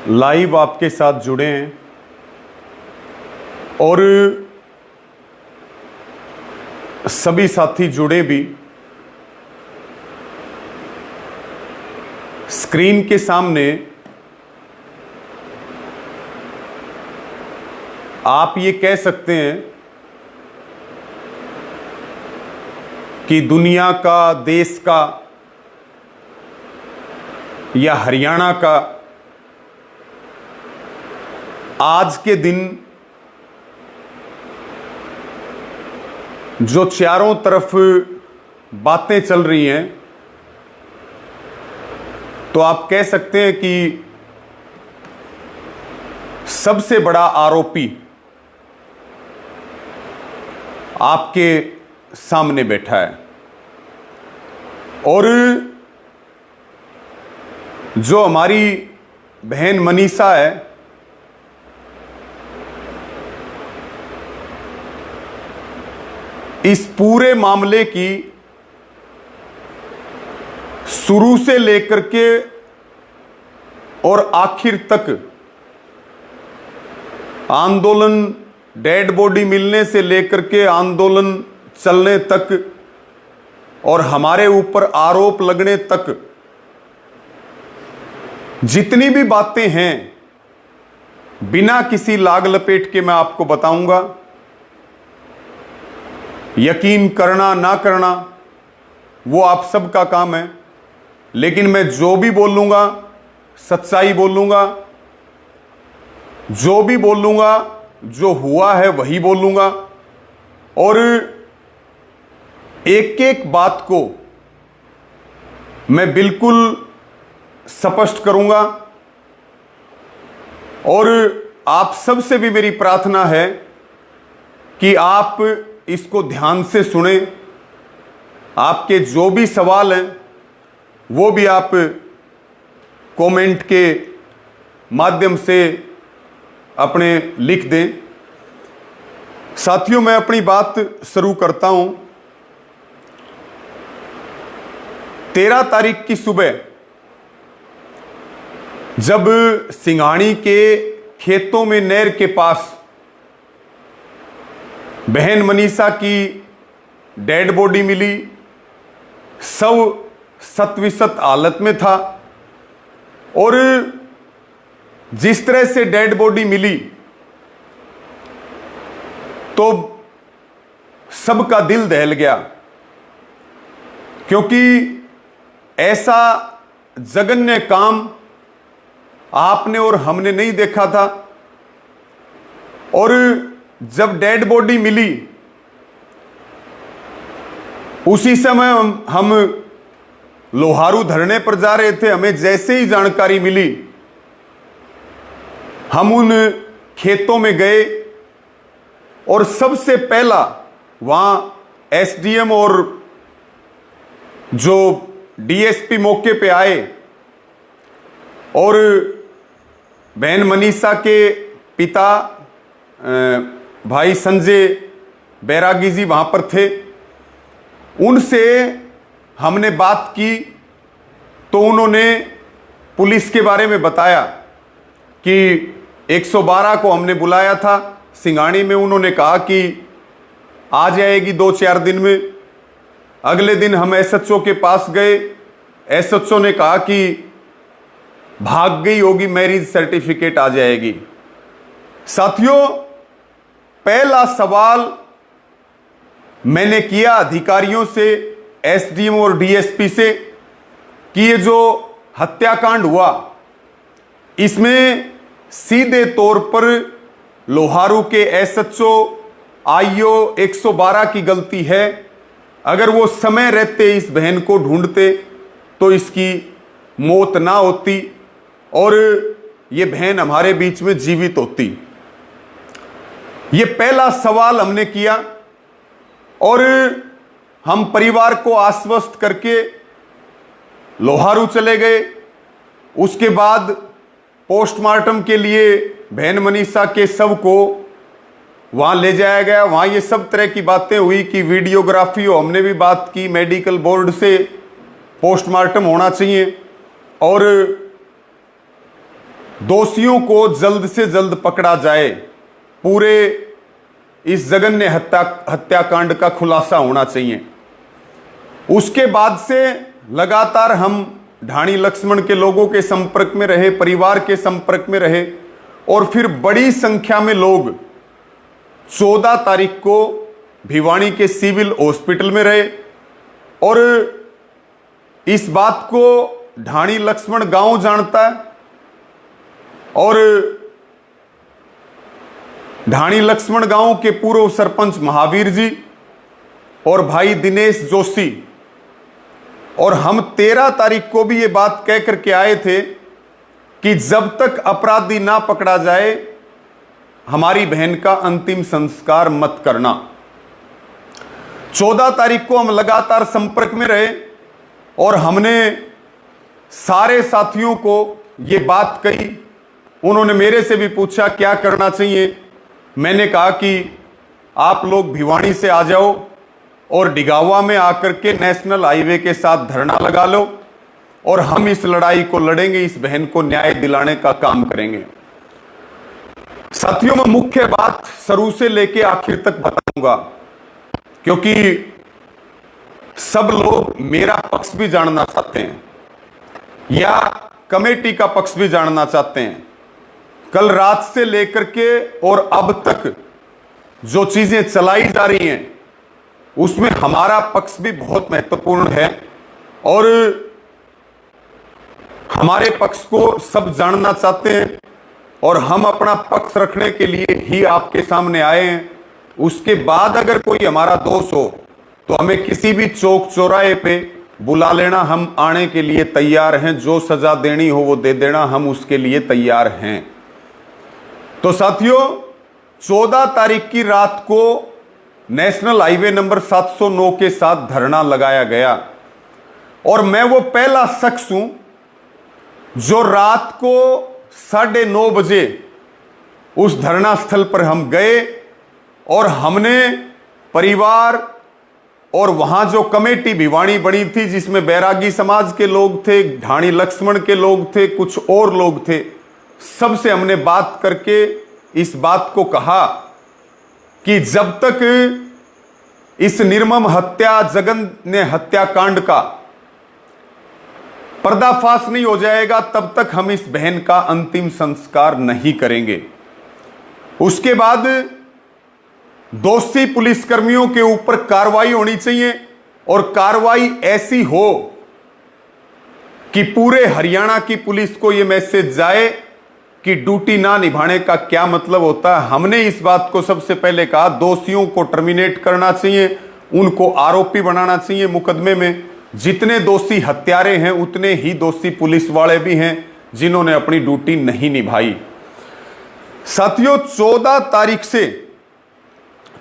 Live आपके साथ जुड़े हैं और सभी साथी जुड़े भी। स्क्रीन के सामने आप ये कह सकते हैं कि दुनिया का, देश का या हरियाणा का आज के दिन जो चारों तरफ बातें चल रही हैं, तो आप कह सकते हैं कि सबसे बड़ा आरोपी आपके सामने बैठा है। और जो हमारी बहन मनीषा है, इस पूरे मामले की शुरू से लेकर के और आखिर तक आंदोलन, डेड बॉडी मिलने से लेकर के आंदोलन चलने तक और हमारे ऊपर आरोप लगने तक जितनी भी बातें हैं, बिना किसी लाग लपेट के मैं आपको बताऊंगा। यकीन करना ना करना वो आप सबका काम है, लेकिन मैं जो भी बोलूंगा सच्चाई बोलूंगा, जो भी बोलूंगा जो हुआ है वही बोलूंगा, और एक एक बात को मैं बिल्कुल स्पष्ट करूंगा। और आप सबसे भी मेरी प्रार्थना है कि आप इसको ध्यान से सुने। आपके जो भी सवाल हैं वो भी आप कमेंट के माध्यम से अपने लिख दें। साथियों, मैं अपनी बात शुरू करता हूं। 13 तारीख की सुबह जब सिंघाणी के खेतों में नहर के पास बहन मनीषा की डेड बॉडी मिली, सब सत-विसत हालत में था। और जिस तरह से डेड बॉडी मिली तो सबका दिल दहल गया, क्योंकि ऐसा जघन्य काम आपने और हमने नहीं देखा था। और जब डेड बॉडी मिली उसी समय हम लोहारू धरने पर जा रहे थे। हमें जैसे ही जानकारी मिली हम उन खेतों में गए और सबसे पहला वहां एसडीएम और जो डीएसपी मौके पे आए और बहन मनीषा के पिता भाई संजय बैरागी जी वहां पर थे। उनसे हमने बात की तो उन्होंने पुलिस के बारे में बताया कि 112 को हमने बुलाया था सिंघाणी में। उन्होंने कहा कि आ जाएगी 2-4 दिन में। अगले दिन हम एसएचओ के पास गए। एसएचओ ने कहा कि भाग गई होगी, मैरिज सर्टिफिकेट आ जाएगी। साथियों, पहला सवाल मैंने किया अधिकारियों से, एसडीएम और डीएसपी से, कि ये जो हत्याकांड हुआ इसमें सीधे तौर पर लोहारू के एसएचओ, आईओ 112 की गलती है। अगर वो समय रहते इस बहन को ढूंढते तो इसकी मौत ना होती और ये बहन हमारे बीच में जीवित होती। ये पहला सवाल हमने किया और हम परिवार को आश्वस्त करके लोहारू चले गए। उसके बाद पोस्टमार्टम के लिए बहन मनीषा के शव को वहां ले जाया गया। वहां ये सब तरह की बातें हुई कि वीडियोग्राफी हो, हमने भी बात की मेडिकल बोर्ड से, पोस्टमार्टम होना चाहिए। और दोषियों को जल्द से जल्द पकड़ा जाए, पूरे इस जघन्य हत्याकांड का खुलासा होना चाहिए। उसके बाद से लगातार हम ढाणी लक्ष्मण के लोगों के संपर्क में रहे, परिवार के संपर्क में रहे, और फिर बड़ी संख्या में लोग 14 तारीख को भिवानी के सिविल हॉस्पिटल में रहे। और इस बात को ढाणी लक्ष्मण गांव जानता है, और ढाणी लक्ष्मण गांव के पूर्व सरपंच महावीर जी और भाई दिनेश जोशी, और हम 13 तारीख को भी ये बात कह करके आए थे कि जब तक अपराधी ना पकड़ा जाए हमारी बहन का अंतिम संस्कार मत करना। 14 तारीख को हम लगातार संपर्क में रहे और हमने सारे साथियों को ये बात कही। उन्होंने मेरे से भी पूछा क्या करना चाहिए। मैंने कहा कि आप लोग भिवानी से आ जाओ और डिगावा में आकर के नेशनल हाईवे के साथ धरना लगा लो, और हम इस लड़ाई को लड़ेंगे, इस बहन को न्याय दिलाने का काम करेंगे। साथियों, मैं मुख्य बात शुरू से लेके आखिर तक बताऊंगा, क्योंकि सब लोग मेरा पक्ष भी जानना चाहते हैं या कमेटी का पक्ष भी जानना चाहते हैं। कल रात से लेकर के और अब तक जो चीजें चलाई जा रही हैं उसमें हमारा पक्ष भी बहुत महत्वपूर्ण है, और हमारे पक्ष को सब जानना चाहते हैं, और हम अपना पक्ष रखने के लिए ही आपके सामने आए हैं। उसके बाद अगर कोई हमारा दोष हो तो हमें किसी भी चौक चौराहे पे बुला लेना, हम आने के लिए तैयार हैं। जो सजा देनी हो वो दे देना, हम उसके लिए तैयार हैं। तो साथियों, 14 तारीख की रात को नेशनल हाईवे नंबर 709 के साथ धरना लगाया गया, और मैं वो पहला शख्स हूं जो रात को 9:30 बजे उस धरना स्थल पर हम गए, और हमने परिवार और वहां जो कमेटी भिवानी बनी थी जिसमें बैरागी समाज के लोग थे, ढाणी लक्ष्मण के लोग थे, कुछ और लोग थे, सबसे हमने बात करके इस बात को कहा कि जब तक इस निर्मम हत्या जघन्य हत्याकांड का पर्दाफाश नहीं हो जाएगा तब तक हम इस बहन का अंतिम संस्कार नहीं करेंगे। उसके बाद दोषी पुलिसकर्मियों के ऊपर कार्रवाई होनी चाहिए, और कार्रवाई ऐसी हो कि पूरे हरियाणा की पुलिस को यह मैसेज जाए कि ड्यूटी ना निभाने का क्या मतलब होता है। हमने इस बात को सबसे पहले कहा, दोषियों को टर्मिनेट करना चाहिए, उनको आरोपी बनाना चाहिए मुकदमे में। जितने दोषी हत्यारे हैं उतने ही दोषी पुलिस वाले भी हैं जिन्होंने अपनी ड्यूटी नहीं निभाई। साथियों,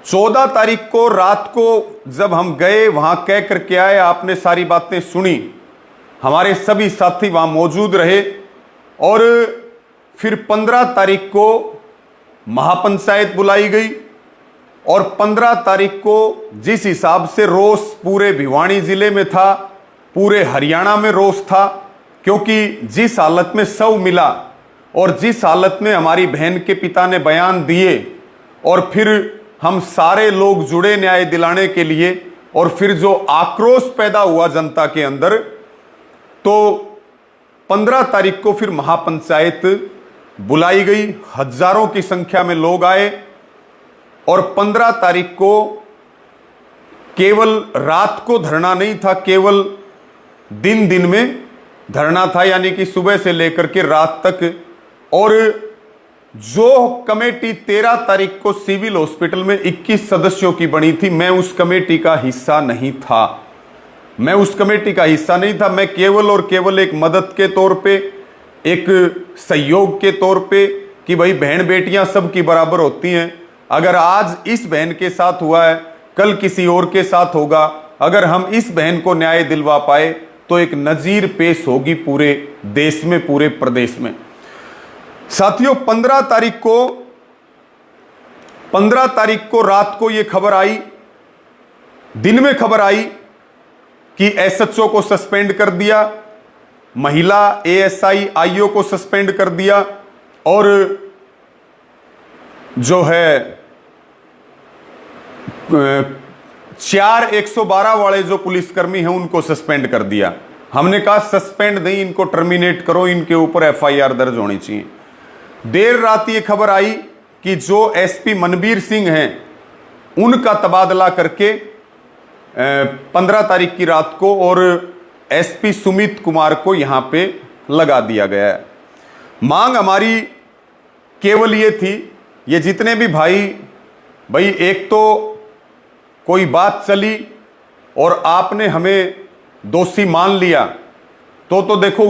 14 तारीख को रात को जब हम गए वहां कह करके आए, आपने सारी बातें सुनी, हमारे सभी साथी वहां मौजूद रहे, और फिर 15 तारीख को महापंचायत बुलाई गई, और 15 तारीख को जिस हिसाब से रोष पूरे भिवानी जिले में था, पूरे हरियाणा में रोष था, क्योंकि जिस हालत में शव मिला और जिस हालत में हमारी बहन के पिता ने बयान दिए, और फिर हम सारे लोग जुड़े न्याय दिलाने के लिए, और फिर जो आक्रोश पैदा हुआ जनता के अंदर, तो 15 तारीख को फिर महापंचायत बुलाई गई। हजारों की संख्या में लोग आए, और 15 तारीख को केवल रात को धरना नहीं था, केवल दिन दिन में धरना था, यानी कि सुबह से लेकर के रात तक। और जो कमेटी 13 तारीख को सिविल हॉस्पिटल में 21 सदस्यों की बनी थी, मैं उस कमेटी का हिस्सा नहीं था। मैं केवल और केवल एक मदद के तौर पे, एक सहयोग के तौर पे, कि भाई बहन बेटियां सबकी बराबर होती हैं। अगर आज इस बहन के साथ हुआ है, कल किसी और के साथ होगा। अगर हम इस बहन को न्याय दिलवा पाए तो एक नजीर पेश होगी पूरे देश में, पूरे प्रदेश में। साथियों, 15 तारीख को रात को यह खबर आई, दिन में खबर आई कि एसएचओ को सस्पेंड कर दिया, महिला एएसआई आईओ को सस्पेंड कर दिया, और जो है 4 112 वाले जो पुलिसकर्मी हैं उनको सस्पेंड कर दिया। हमने कहा सस्पेंड नहीं, इनको टर्मिनेट करो, इनके ऊपर एफआईआर दर्ज होनी चाहिए। देर रात ये खबर आई कि जो एसपी मनबीर सिंह हैं उनका तबादला करके 15 तारीख की रात को और एसपी सुमित कुमार को यहां पे लगा दिया गया है। मांग हमारी केवल ये थी, ये जितने भी भाई एक तो कोई बात चली और आपने हमें दोषी मान लिया तो देखो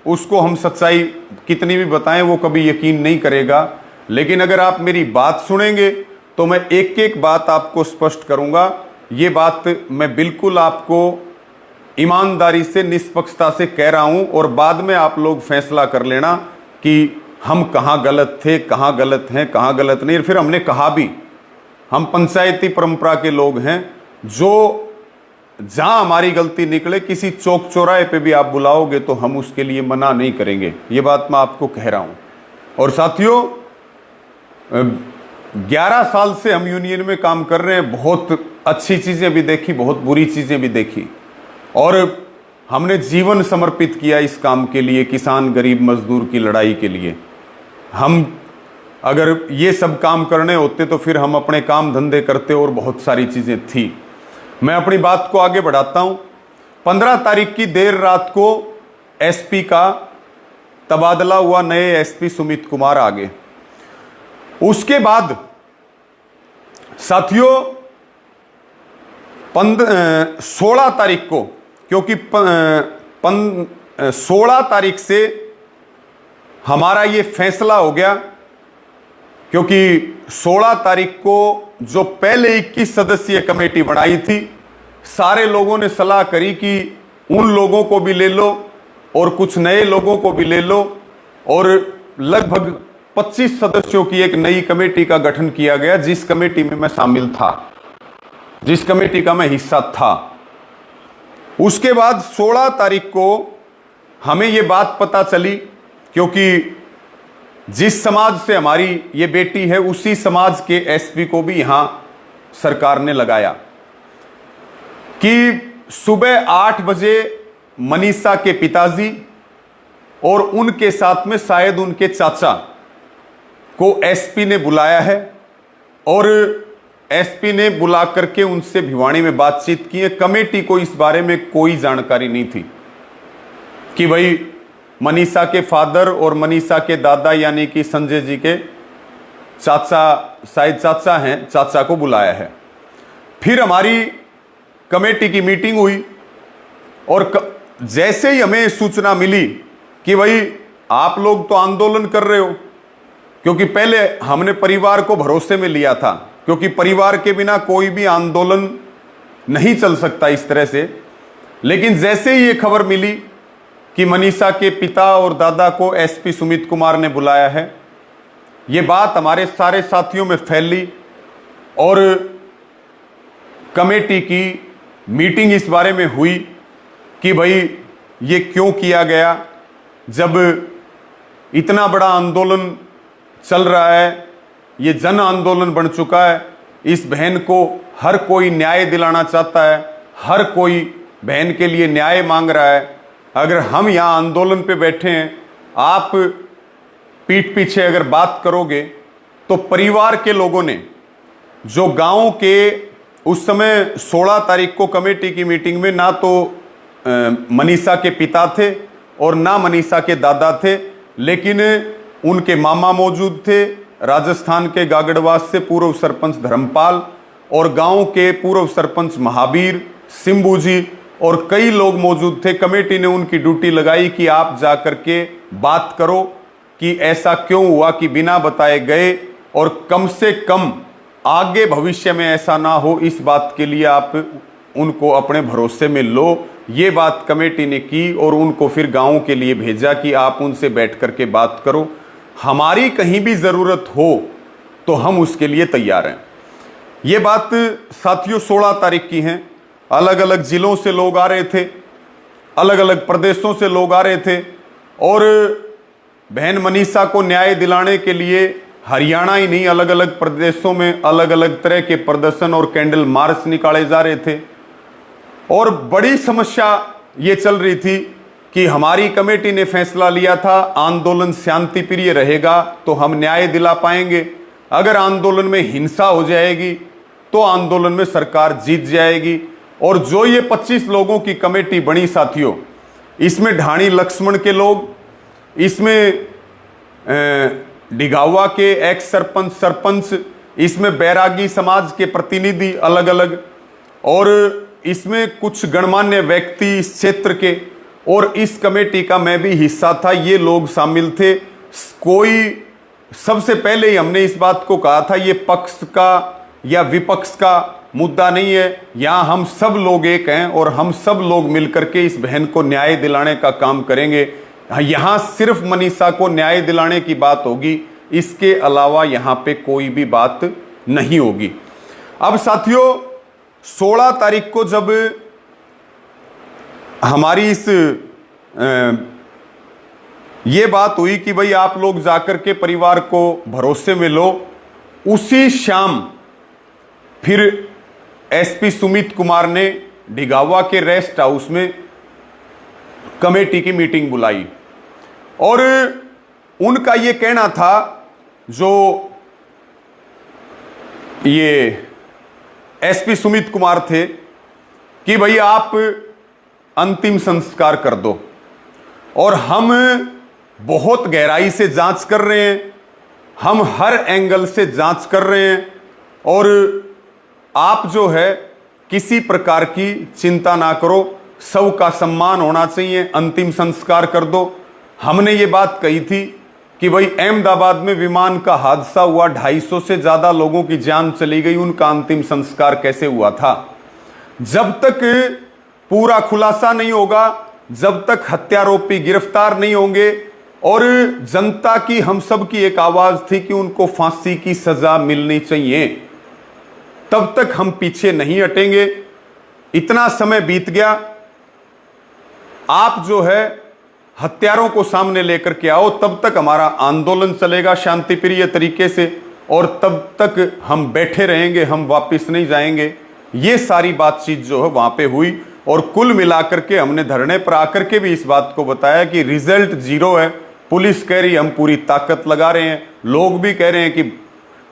उसको हम सच्चाई कितनी भी बताएं वो कभी यकीन नहीं करेगा। लेकिन अगर आप मेरी बात सुनेंगे तो मैं एक एक बात आपको स्पष्ट करूंगा। ये बात मैं बिल्कुल आपको ईमानदारी से, निष्पक्षता से कह रहा हूं और बाद में आप लोग फैसला कर लेना कि हम कहां गलत थे, कहां गलत हैं, कहां गलत नहीं। फिर हमने कहा भी, हम पंचायती परंपरा के लोग हैं, जो जहां हमारी गलती निकले किसी चौक चौराहे पे भी आप बुलाओगे तो हम उसके लिए मना नहीं करेंगे। ये बात मैं आपको कह रहा हूं। और साथियों 11 साल से हम यूनियन में काम कर रहे हैं, बहुत अच्छी चीजें भी देखी, बहुत बुरी चीजें भी देखी और हमने जीवन समर्पित किया इस काम के लिए, किसान गरीब मजदूर की लड़ाई के लिए। हम अगर ये सब काम करने होते तो फिर हम अपने काम धंधे करते और बहुत सारी चीजें थी। मैं अपनी बात को आगे बढ़ाता हूं। 15 तारीख की देर रात को एसपी का तबादला हुआ, नए एसपी सुमित कुमार आ गए। उसके बाद साथियों 16 तारीख को, क्योंकि 16 तारीख से हमारा ये फैसला हो गया, क्योंकि 16 तारीख को जो पहले 21 सदस्यीय कमेटी बनाई थी, सारे लोगों ने सलाह करी कि उन लोगों को भी ले लो और कुछ नए लोगों को भी ले लो और लगभग 25 सदस्यों की एक नई कमेटी का गठन किया गया, जिस कमेटी में मैं शामिल था, जिस कमेटी का मैं हिस्सा था। उसके बाद 16 तारीख को हमें यह बात पता चली, क्योंकि जिस समाज से हमारी ये बेटी है उसी समाज के एसपी को भी यहां सरकार ने लगाया, कि सुबह 8 बजे मनीषा के पिताजी और उनके साथ में शायद उनके चाचा को एसपी ने बुलाया है और एसपी ने बुला करके उनसे भिवानी में बातचीत की है। कमेटी को इस बारे में कोई जानकारी नहीं थी कि भाई मनीषा के फादर और मनीषा के दादा यानी कि संजय जी के चाचा, शायद चाचा हैं, चाचा को बुलाया है। फिर हमारी कमेटी की मीटिंग हुई और जैसे ही हमें सूचना मिली कि भाई आप लोग तो आंदोलन कर रहे हो, क्योंकि पहले हमने परिवार को भरोसे में लिया था, क्योंकि परिवार के बिना कोई भी आंदोलन नहीं चल सकता इस तरह से। लेकिन जैसे ही ये खबर मिली कि मनीषा के पिता और दादा को एसपी सुमित कुमार ने बुलाया है, ये बात हमारे सारे साथियों में फैली और कमेटी की मीटिंग इस बारे में हुई कि भाई ये क्यों किया गया, जब इतना बड़ा आंदोलन चल रहा है, ये जन आंदोलन बन चुका है। इस बहन को हर कोई न्याय दिलाना चाहता है, हर कोई बहन के लिए न्याय मांग रहा है। अगर हम यहाँ आंदोलन पे बैठे हैं, आप पीठ पीछे अगर बात करोगे तो परिवार के लोगों ने, जो गांव के उस समय 16 तारीख को कमेटी की मीटिंग में ना तो मनीषा के पिता थे और ना मनीषा के दादा थे, लेकिन उनके मामा मौजूद थे, राजस्थान के गागड़वास से पूर्व सरपंच धर्मपाल और गांव के पूर्व सरपंच महावीर, सिंबू जी और कई लोग मौजूद थे। कमेटी ने उनकी ड्यूटी लगाई कि आप जाकर के बात करो कि ऐसा क्यों हुआ कि बिना बताए गए, और कम से कम आगे भविष्य में ऐसा ना हो, इस बात के लिए आप उनको अपने भरोसे में लो। ये बात कमेटी ने की और उनको फिर गाँव के लिए भेजा कि आप उनसे बैठ करके बात करो, हमारी कहीं भी ज़रूरत हो तो हम उसके लिए तैयार हैं। ये बात साथियों 16 तारीख की हैं। अलग अलग ज़िलों से लोग आ रहे थे, अलग अलग प्रदेशों से लोग आ रहे थे और बहन मनीषा को न्याय दिलाने के लिए हरियाणा ही नहीं, अलग अलग प्रदेशों में अलग अलग तरह के प्रदर्शन और कैंडल मार्च निकाले जा रहे थे। और बड़ी समस्या ये चल रही थी कि हमारी कमेटी ने फैसला लिया था आंदोलन शांति प्रिय रहेगा तो हम न्याय दिला पाएंगे, अगर आंदोलन में हिंसा हो जाएगी तो आंदोलन में सरकार जीत जाएगी। और जो ये 25 लोगों की कमेटी बनी साथियों, इसमें ढाणी लक्ष्मण के लोग, इसमें डिगावा के एक्स सरपंच, इसमें बैरागी समाज के प्रतिनिधि अलग अलग, और इसमें कुछ गणमान्य व्यक्ति इस क्षेत्र के, और इस कमेटी का मैं भी हिस्सा था, ये लोग शामिल थे। कोई सबसे पहले ही हमने इस बात को कहा था ये पक्ष का या विपक्ष का मुद्दा नहीं है, यहाँ हम सब लोग एक हैं और हम सब लोग मिलकर के इस बहन को न्याय दिलाने का काम करेंगे। यहाँ सिर्फ मनीषा को न्याय दिलाने की बात होगी, इसके अलावा यहाँ पे कोई भी बात नहीं होगी। अब साथियों 16 तारीख को जब हमारी इस ये बात हुई कि भाई आप लोग जाकर के परिवार को भरोसे में लो, उसी शाम फिर एसपी सुमित कुमार ने डिगावा के रेस्ट हाउस में कमेटी की मीटिंग बुलाई और उनका ये कहना था, जो ये एसपी सुमित कुमार थे, कि भाई आप अंतिम संस्कार कर दो और हम बहुत गहराई से जांच कर रहे हैं, हम हर एंगल से जांच कर रहे हैं और आप जो है किसी प्रकार की चिंता ना करो, सबका सम्मान होना चाहिए, अंतिम संस्कार कर दो। हमने ये बात कही थी कि भाई अहमदाबाद में विमान का हादसा हुआ, 250 से ज्यादा लोगों की जान चली गई, उनका अंतिम संस्कार कैसे हुआ था? जब तक पूरा खुलासा नहीं होगा, जब तक हत्यारोपी गिरफ्तार नहीं होंगे, और जनता की हम सब की एक आवाज थी कि उनको फांसी की सजा मिलनी चाहिए, तब तक हम पीछे नहीं हटेंगे। इतना समय बीत गया, आप जो है हत्यारों को सामने लेकर के आओ, तब तक हमारा आंदोलन चलेगा शांतिप्रिय तरीके से और तब तक हम बैठे रहेंगे, हम वापस नहीं जाएंगे। ये सारी बातचीत जो है वहां पे हुई और कुल मिलाकर के हमने धरने पर आकर के भी इस बात को बताया कि रिजल्ट 0 है। पुलिस कह रही हम पूरी ताकत लगा रहे हैं, लोग भी कह रहे हैं कि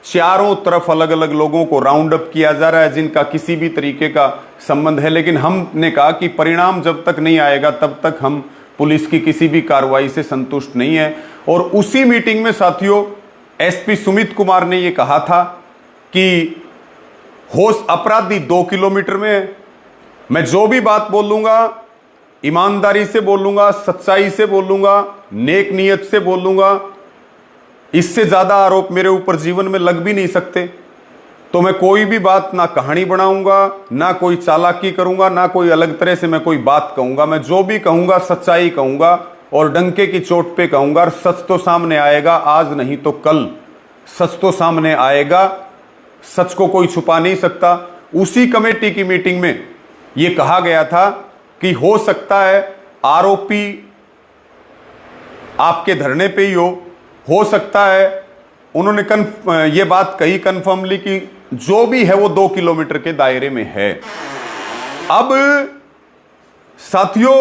चारों तरफ अलग अलग लोगों को राउंड अप किया जा रहा है जिनका किसी भी तरीके का संबंध है, लेकिन हमने कहा कि परिणाम जब तक नहीं आएगा तब तक हम पुलिस की किसी भी कार्रवाई से संतुष्ट नहीं है। और उसी मीटिंग में साथियों एसपी सुमित कुमार ने यह कहा था कि होश अपराधी 2 किलोमीटर में है, मैं जो भी बात बोलूंगा ईमानदारी से बोलूंगा, सच्चाई से बोलूंगा, नेक नियत से बोलूंगा, इससे ज्यादा आरोप मेरे ऊपर जीवन में लग भी नहीं सकते। तो मैं कोई भी बात ना कहानी बनाऊंगा, ना कोई चालाकी करूंगा, ना कोई अलग तरह से मैं कोई बात कहूंगा। मैं जो भी कहूंगा सच्चाई कहूंगा और डंके की चोट पे कहूंगा। और सच तो सामने आएगा, आज नहीं तो कल सच तो सामने आएगा, सच को कोई छुपा नहीं सकता। उसी कमेटी की मीटिंग में यह कहा गया था कि हो सकता है आरोपी आपके धरने पे ही हो सकता है। उन्होंने ये बात कही कन्फर्मली कि जो भी है वो 2 किलोमीटर के दायरे में है। अब साथियों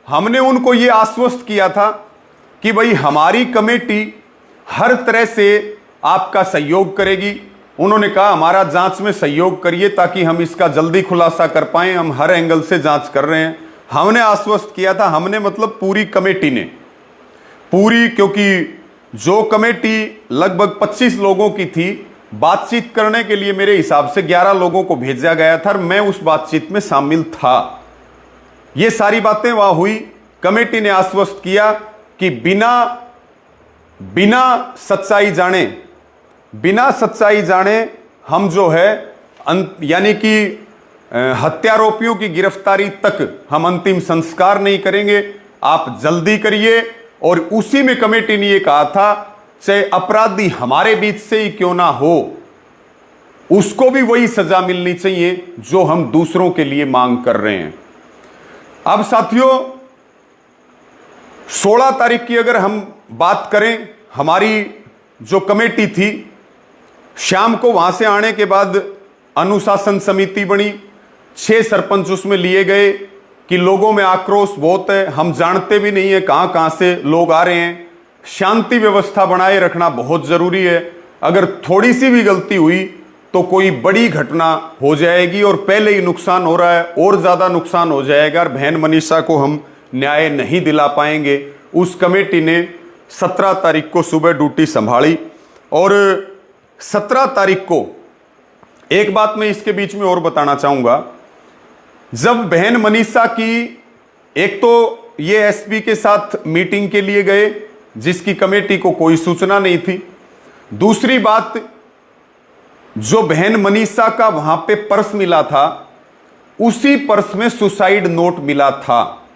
हमने उनको ये आश्वस्त किया था कि भाई हमारी कमेटी हर तरह से आपका सहयोग करेगी। उन्होंने कहा हमारा जांच में सहयोग करिए ताकि हम इसका जल्दी खुलासा कर पाएं, हम हर एंगल से जांच कर रहे हैं। हमने आश्वस्त किया था, हमने मतलब पूरी कमेटी ने, पूरी, क्योंकि जो कमेटी लगभग 25 लोगों की थी, बातचीत करने के लिए मेरे हिसाब से 11 लोगों को भेजा गया था और मैं उस बातचीत में शामिल था। ये सारी बातें वहां हुई। कमेटी ने आश्वस्त किया कि बिना सच्चाई जाने हम जो है यानी कि हत्यारोपियों की गिरफ्तारी तक हम अंतिम संस्कार नहीं करेंगे, आप जल्दी करिए। और उसी में कमेटी ने यह कहा था चाहे अपराधी हमारे बीच से ही क्यों ना हो, उसको भी वही सजा मिलनी चाहिए जो हम दूसरों के लिए मांग कर रहे हैं। अब साथियों 16 तारीख की अगर हम बात करें, हमारी जो कमेटी थी, शाम को वहां से आने के बाद अनुशासन समिति बनी, 6 सरपंच उसमें लिए गए कि लोगों में आक्रोश बहुत है, हम जानते भी नहीं है कहां कहां से लोग आ रहे हैं, शांति व्यवस्था बनाए रखना बहुत जरूरी है, अगर थोड़ी सी भी गलती हुई तो कोई बड़ी घटना हो जाएगी और पहले ही नुकसान हो रहा है और ज्यादा नुकसान हो जाएगा और बहन मनीषा को हम न्याय नहीं दिला पाएंगे। उस कमेटी ने 17 तारीख को सुबह ड्यूटी संभाली और 17 तारीख को एक बात मैं इसके बीच में और बताना चाहूंगा, जब बहन मनीषा की, एक तो ये एसपी के साथ मीटिंग के लिए गए जिसकी कमेटी को कोई सूचना नहीं थी, दूसरी बात जो बहन मनीषा का वहां पे पर्स मिला था उसी पर्स में सुसाइड नोट मिला था,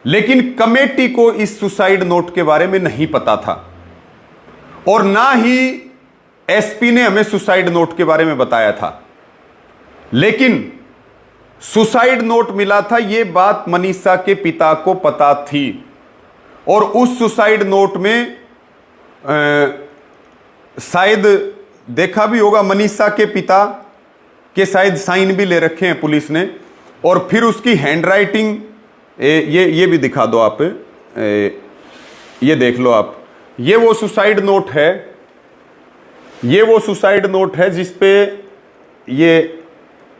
लेकिन कमेटी को इस सुसाइड नोट के बारे में नहीं पता था और ना ही एसपी ने हमें सुसाइड नोट के बारे में बताया था। लेकिन सुसाइड नोट मिला था ये बात मनीषा के पिता को पता थी और उस सुसाइड नोट में शायद देखा भी होगा, मनीषा के पिता के शायद साइन भी ले रखे हैं पुलिस ने और फिर उसकी हैंडराइटिंग, ये भी दिखा दो आप, ये देख लो आप, ये वो सुसाइड नोट है, ये वो सुसाइड नोट है जिसपे ये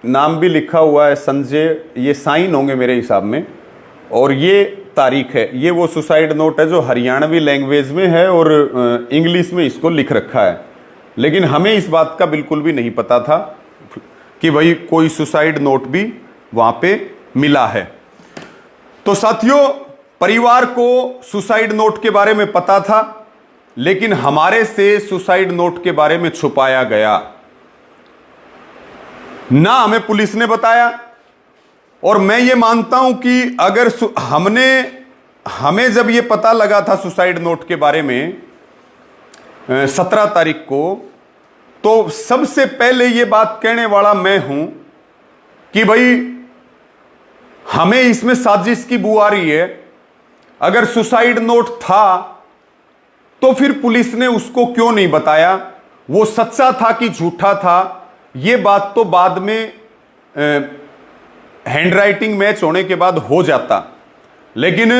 नाम भी लिखा हुआ है संजय, ये साइन होंगे मेरे हिसाब में, और ये तारीख है। ये वो सुसाइड नोट है जो हरियाणवी लैंग्वेज में है और इंग्लिश में इसको लिख रखा है, लेकिन हमें इस बात का बिल्कुल भी नहीं पता था कि भाई कोई सुसाइड नोट भी वहां पे मिला है। तो साथियों, परिवार को सुसाइड नोट के बारे में पता था, लेकिन हमारे से सुसाइड नोट के बारे में छुपाया गया, ना हमें पुलिस ने बताया। और मैं ये मानता हूं कि अगर हमें जब ये पता लगा था सुसाइड नोट के बारे में 17 तारीख को, तो सबसे पहले ये बात कहने वाला मैं हूं कि भाई हमें इसमें साजिश की बू आ रही है। अगर सुसाइड नोट था तो फिर पुलिस ने उसको क्यों नहीं बताया, वो सच्चा था कि झूठा था, ये बात तो बाद में हैंडराइटिंग मैच होने के बाद हो जाता, लेकिन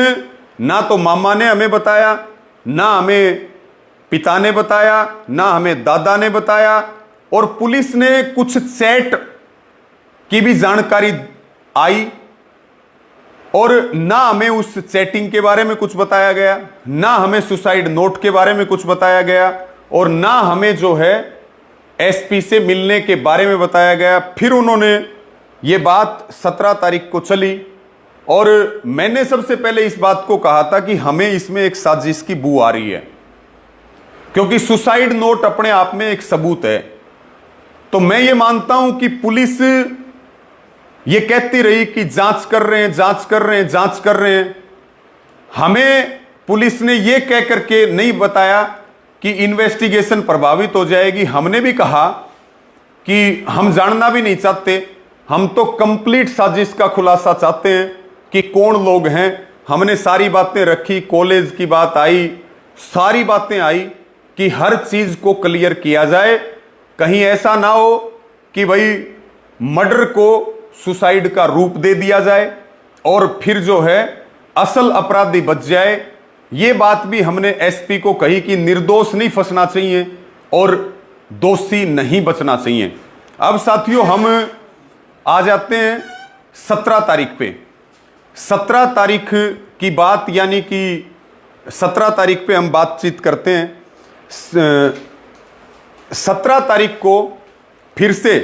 ना तो मामा ने हमें बताया, ना हमें पिता ने बताया, ना हमें दादा ने बताया, और पुलिस ने कुछ चैट की भी जानकारी आई और ना हमें उस चैटिंग के बारे में कुछ बताया गया, ना हमें सुसाइड नोट के बारे में कुछ बताया गया, और ना हमें जो है एसपी से मिलने के बारे में बताया गया। फिर उन्होंने ये बात 17 तारीख को चली और मैंने सबसे पहले इस बात को कहा था कि हमें इसमें एक साजिश की बू आ रही है, क्योंकि सुसाइड नोट अपने आप में एक सबूत है। तो मैं ये मानता हूं कि पुलिस ये कहती रही कि जांच कर रहे हैं, जांच कर रहे हैं, जांच कर रहे हैं, हमें पुलिस ने ये कह करके नहीं बताया कि इन्वेस्टिगेशन प्रभावित हो जाएगी। हमने भी कहा कि हम जानना भी नहीं चाहते, हम तो कंप्लीट साजिश का खुलासा चाहते हैं कि कौन लोग हैं। हमने सारी बातें रखी, कॉलेज की बात आई, सारी बातें आई कि हर चीज को क्लियर किया जाए, कहीं ऐसा ना हो कि भाई मर्डर को सुसाइड का रूप दे दिया जाए और फिर जो है असल अपराधी बच जाए। ये बात भी हमने एसपी को कही कि निर्दोष नहीं फंसना चाहिए और दोषी नहीं बचना चाहिए। अब साथियों हम आ जाते हैं 17 तारीख पे। 17 तारीख की बात, यानी कि 17 तारीख पे हम बातचीत करते हैं। 17 तारीख को फिर से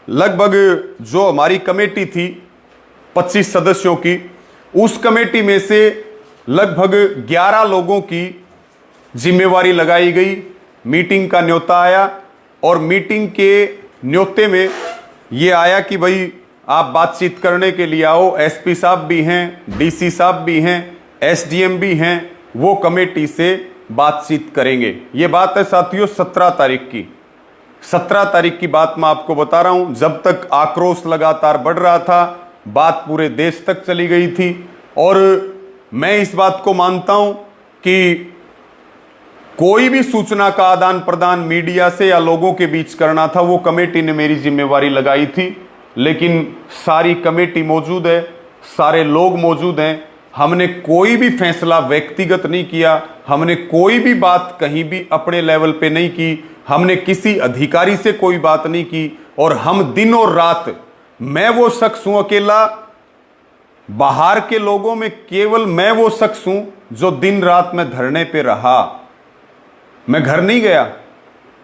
लगभग जो हमारी कमेटी थी 25 सदस्यों की, उस कमेटी में से लगभग 11 लोगों की जिम्मेवारी लगाई गई। मीटिंग का न्योता आया और मीटिंग के न्योते में ये आया कि भाई आप बातचीत करने के लिए आओ। एसपी साहब भी हैं, डीसी साहब भी हैं, एसडीएम भी हैं, वो कमेटी से बातचीत करेंगे। ये बात है साथियों 17 तारीख की। 17 तारीख की बात मैं आपको बता रहा हूं। जब तक आक्रोश लगातार बढ़ रहा था, बात पूरे देश तक चली गई थी और मैं इस बात को मानता हूं कि कोई भी सूचना का आदान प्रदान मीडिया से या लोगों के बीच करना था, वो कमेटी ने मेरी जिम्मेवारी लगाई थी। लेकिन सारी कमेटी मौजूद है, सारे लोग मौजूद हैं। हमने कोई भी फैसला व्यक्तिगत नहीं किया, हमने कोई भी बात कहीं भी अपने लेवल पे नहीं की, हमने किसी अधिकारी से कोई बात नहीं की। और हम दिन और रात, मैं वो शख्स हूं अकेला, बाहर के लोगों में केवल मैं वो शख्स हूं जो दिन रात में धरने पे रहा। मैं घर नहीं गया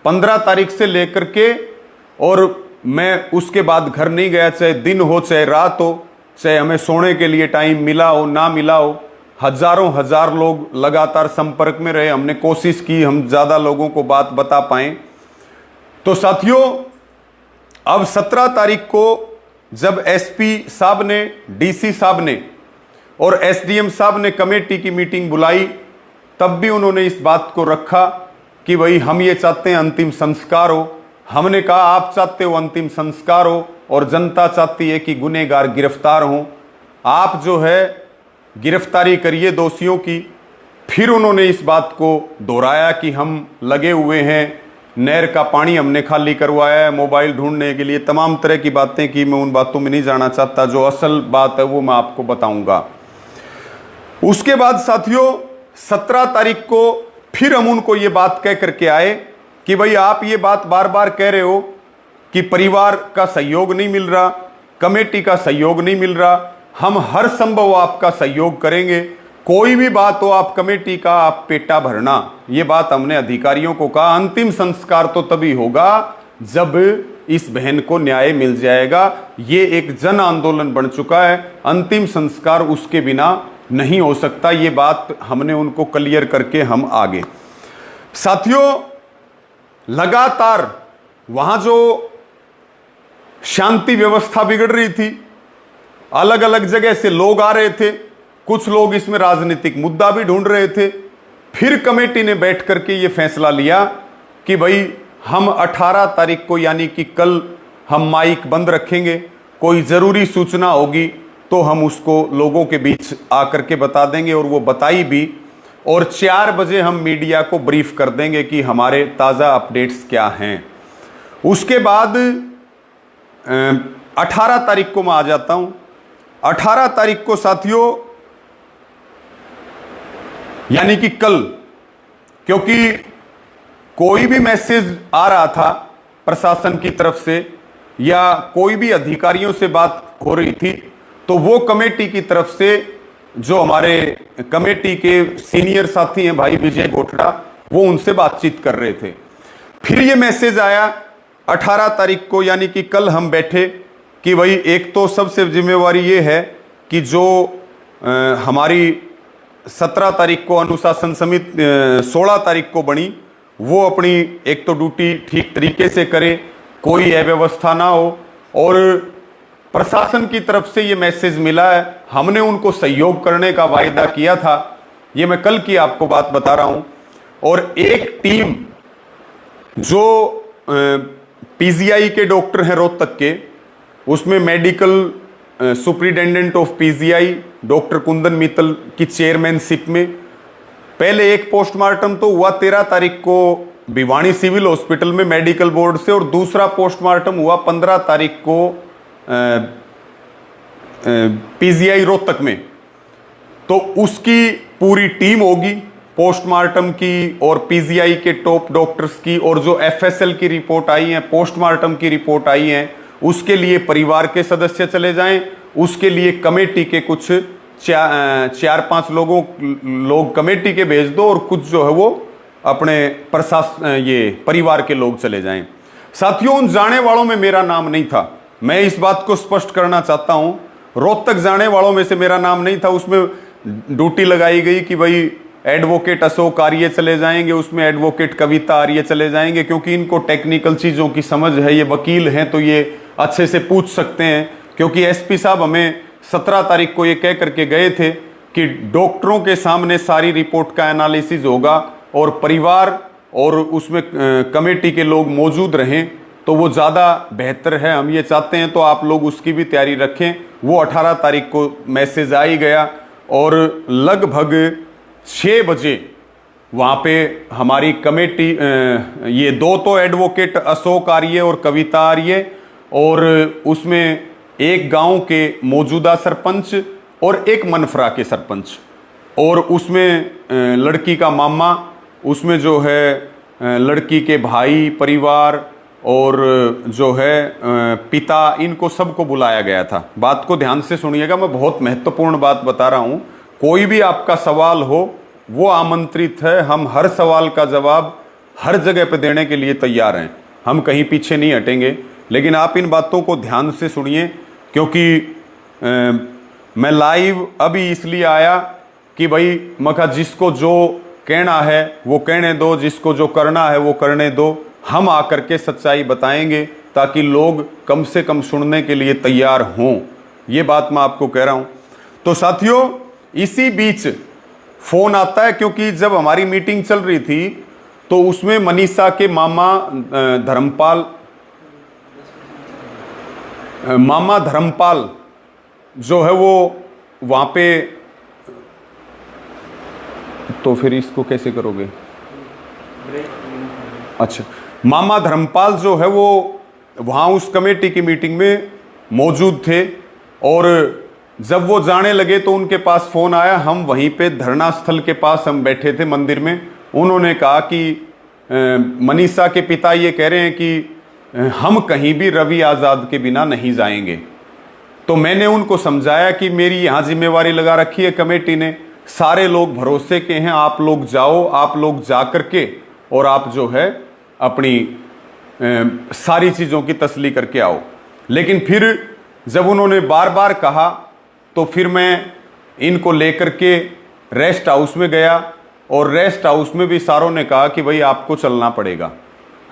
15 तारीख से लेकर के, और मैं उसके बाद घर नहीं गया, चाहे दिन हो चाहे रात हो, चाहे हमें सोने के लिए टाइम मिला हो ना मिला हो। हजारों हजार लोग लगातार संपर्क में रहे, हमने कोशिश की हम ज्यादा लोगों को बात बता पाएं। तो साथियों, अब 17 तारीख को जब एसपी साहब ने, डीसी साहब ने और एसडीएम साहब ने कमेटी की मीटिंग बुलाई, तब भी उन्होंने इस बात को रखा कि भाई हम ये चाहते हैं अंतिम संस्कार हो। हमने कहा आप चाहते हो अंतिम संस्कार हो और जनता चाहती है कि गुनहगार गिरफ्तार हों, आप जो है गिरफ्तारी करिए दोषियों की। फिर उन्होंने इस बात को दोहराया कि हम लगे हुए हैं, नहर का पानी हमने खाली करवाया है मोबाइल ढूंढने के लिए, तमाम तरह की बातें की। मैं उन बातों में नहीं जाना चाहता, जो असल बात है वो मैं आपको बताऊंगा। उसके बाद साथियों 17 तारीख को फिर हम उनको ये बात कह करके आए कि भाई आप ये बात बार बार कह रहे हो कि परिवार का सहयोग नहीं मिल रहा, कमेटी का सहयोग नहीं मिल रहा, हम हर संभव आपका सहयोग करेंगे, कोई भी बात हो आप कमेटी का आप पेटा भरना। ये बात हमने अधिकारियों को कहा। अंतिम संस्कार तो तभी होगा जब इस बहन को न्याय मिल जाएगा। ये एक जन आंदोलन बन चुका है, अंतिम संस्कार उसके बिना नहीं हो सकता। ये बात हमने उनको क्लियर करके हम आगे। साथियों, लगातार वहां जो शांति व्यवस्था बिगड़ रही थी, अलग अलग जगह से लोग आ रहे थे, कुछ लोग इसमें राजनीतिक मुद्दा भी ढूंढ रहे थे। फिर कमेटी ने बैठ करके ये फैसला लिया कि भाई हम 18 तारीख को यानी कि कल हम माइक बंद रखेंगे, कोई जरूरी सूचना होगी तो हम उसको लोगों के बीच आकर के बता देंगे, और वो बताई भी। और 4 बजे हम मीडिया को ब्रीफ कर देंगे कि हमारे ताज़ा अपडेट्स क्या हैं। उसके बाद 18 तारीख को मैं आ जाता हूं। 18 तारीख को साथियों यानी कि कल, क्योंकि कोई भी मैसेज आ रहा था प्रशासन की तरफ से या कोई भी अधिकारियों से बात हो रही थी, तो वो कमेटी की तरफ से जो हमारे कमेटी के सीनियर साथी हैं भाई विजय गोठड़ा, वो उनसे बातचीत कर रहे थे। फिर ये मैसेज आया 18 तारीख को यानी कि कल हम बैठे कि भाई एक तो सबसे जिम्मेवारी ये है कि जो हमारी 17 तारीख को अनुशासन समिति 16 तारीख को बनी, वो अपनी एक तो ड्यूटी ठीक तरीके से करे, कोई अव्यवस्था ना हो। और प्रशासन की तरफ से ये मैसेज मिला है, हमने उनको सहयोग करने का वायदा किया था। ये मैं कल की आपको बात बता रहा हूं। और एक टीम जो पीजीआई के डॉक्टर हैं रोहतक के, उसमें medical superintendent of PGI doctor Kundan Mittal की चेयरमैनशिप में पहले एक पोस्टमार्टम तो हुआ 13 तारीख को भिवानी सिविल हॉस्पिटल में मेडिकल बोर्ड से, और दूसरा पोस्टमार्टम हुआ 15 तारीख को पीजीआई रोहतक में। तो उसकी पूरी टीम होगी पोस्टमार्टम की और पीजीआई के टॉप डॉक्टर्स की, और जो एफएसएल की रिपोर्ट आई है, पोस्टमार्टम की रिपोर्ट आई है, उसके लिए परिवार के सदस्य चले जाएं, उसके लिए कमेटी के कुछ 4-5 लोग कमेटी के भेज दो, और कुछ जो है वो अपने ये परिवार के लोग चले जाएं। साथियों, उन जाने वालों में मेरा नाम नहीं था, मैं इस बात को स्पष्ट करना चाहता हूं। रोहतक जाने वालों में से मेरा नाम नहीं था। उसमें ड्यूटी लगाई गई कि भाई एडवोकेट अशोक आर्य चले जाएंगे, उसमें एडवोकेट कविता आर्य चले जाएंगे, क्योंकि इनको टेक्निकल चीज़ों की समझ है, ये वकील हैं तो ये अच्छे से पूछ सकते हैं। क्योंकि एसपी साहब हमें 17 तारीख को ये कह करके गए थे कि डॉक्टरों के सामने सारी रिपोर्ट का एनालिसिस होगा और परिवार और उसमें कमेटी के लोग मौजूद रहें तो वो ज़्यादा बेहतर है, हम ये चाहते हैं। तो आप लोग उसकी भी तैयारी रखें। वो 18 तारीख को मैसेज आ ही गया, और लगभग 6 बजे वहाँ पे हमारी कमेटी, ये दो तो एडवोकेट अशोक आर्य और कविता आर्य, और उसमें एक गांव के मौजूदा सरपंच और एक मनफरा के सरपंच, और उसमें लड़की का मामा, उसमें जो है लड़की के भाई परिवार और जो है पिता, इनको सबको बुलाया गया था। बात को ध्यान से सुनिएगा, मैं बहुत महत्वपूर्ण बात बता रहा हूँ। कोई भी आपका सवाल हो वो आमंत्रित है, हम हर सवाल का जवाब हर जगह पे देने के लिए तैयार हैं, हम कहीं पीछे नहीं हटेंगे। लेकिन आप इन बातों को ध्यान से सुनिए, क्योंकि मैं लाइव अभी इसलिए आया कि भाई मखा जिसको जो कहना है वो कहने दो, जिसको जो करना है वो करने दो, हम आकर के सच्चाई बताएंगे ताकि लोग कम से कम सुनने के लिए तैयार हों। ये बात मैं आपको कह रहा हूं। तो साथियों, इसी बीच फोन आता है, क्योंकि जब हमारी मीटिंग चल रही थी तो उसमें मनीषा के मामा धर्मपाल जो है वो वहां पे, तो फिर इसको कैसे करोगे? अच्छा, मामा धर्मपाल जो है वो वहां उस कमेटी की मीटिंग में मौजूद थे, और जब वो जाने लगे तो उनके पास फोन आया। हम वहीं पे धरना स्थल के पास हम बैठे थे मंदिर में। उन्होंने कहा कि मनीषा के पिता ये कह रहे हैं कि हम कहीं भी रवि आज़ाद के बिना नहीं जाएंगे। तो मैंने उनको समझाया कि मेरी यहाँ जिम्मेवारी लगा रखी है कमेटी ने, सारे लोग भरोसे के हैं, आप लोग जाओ, आप लोग जा करके और आप जो है अपनी सारी चीज़ों की तसल्ली करके आओ। लेकिन फिर जब उन्होंने बार बार कहा तो फिर मैं इनको लेकर के रेस्ट हाउस में गया, और रेस्ट हाउस में भी सारों ने कहा कि भाई आपको चलना पड़ेगा।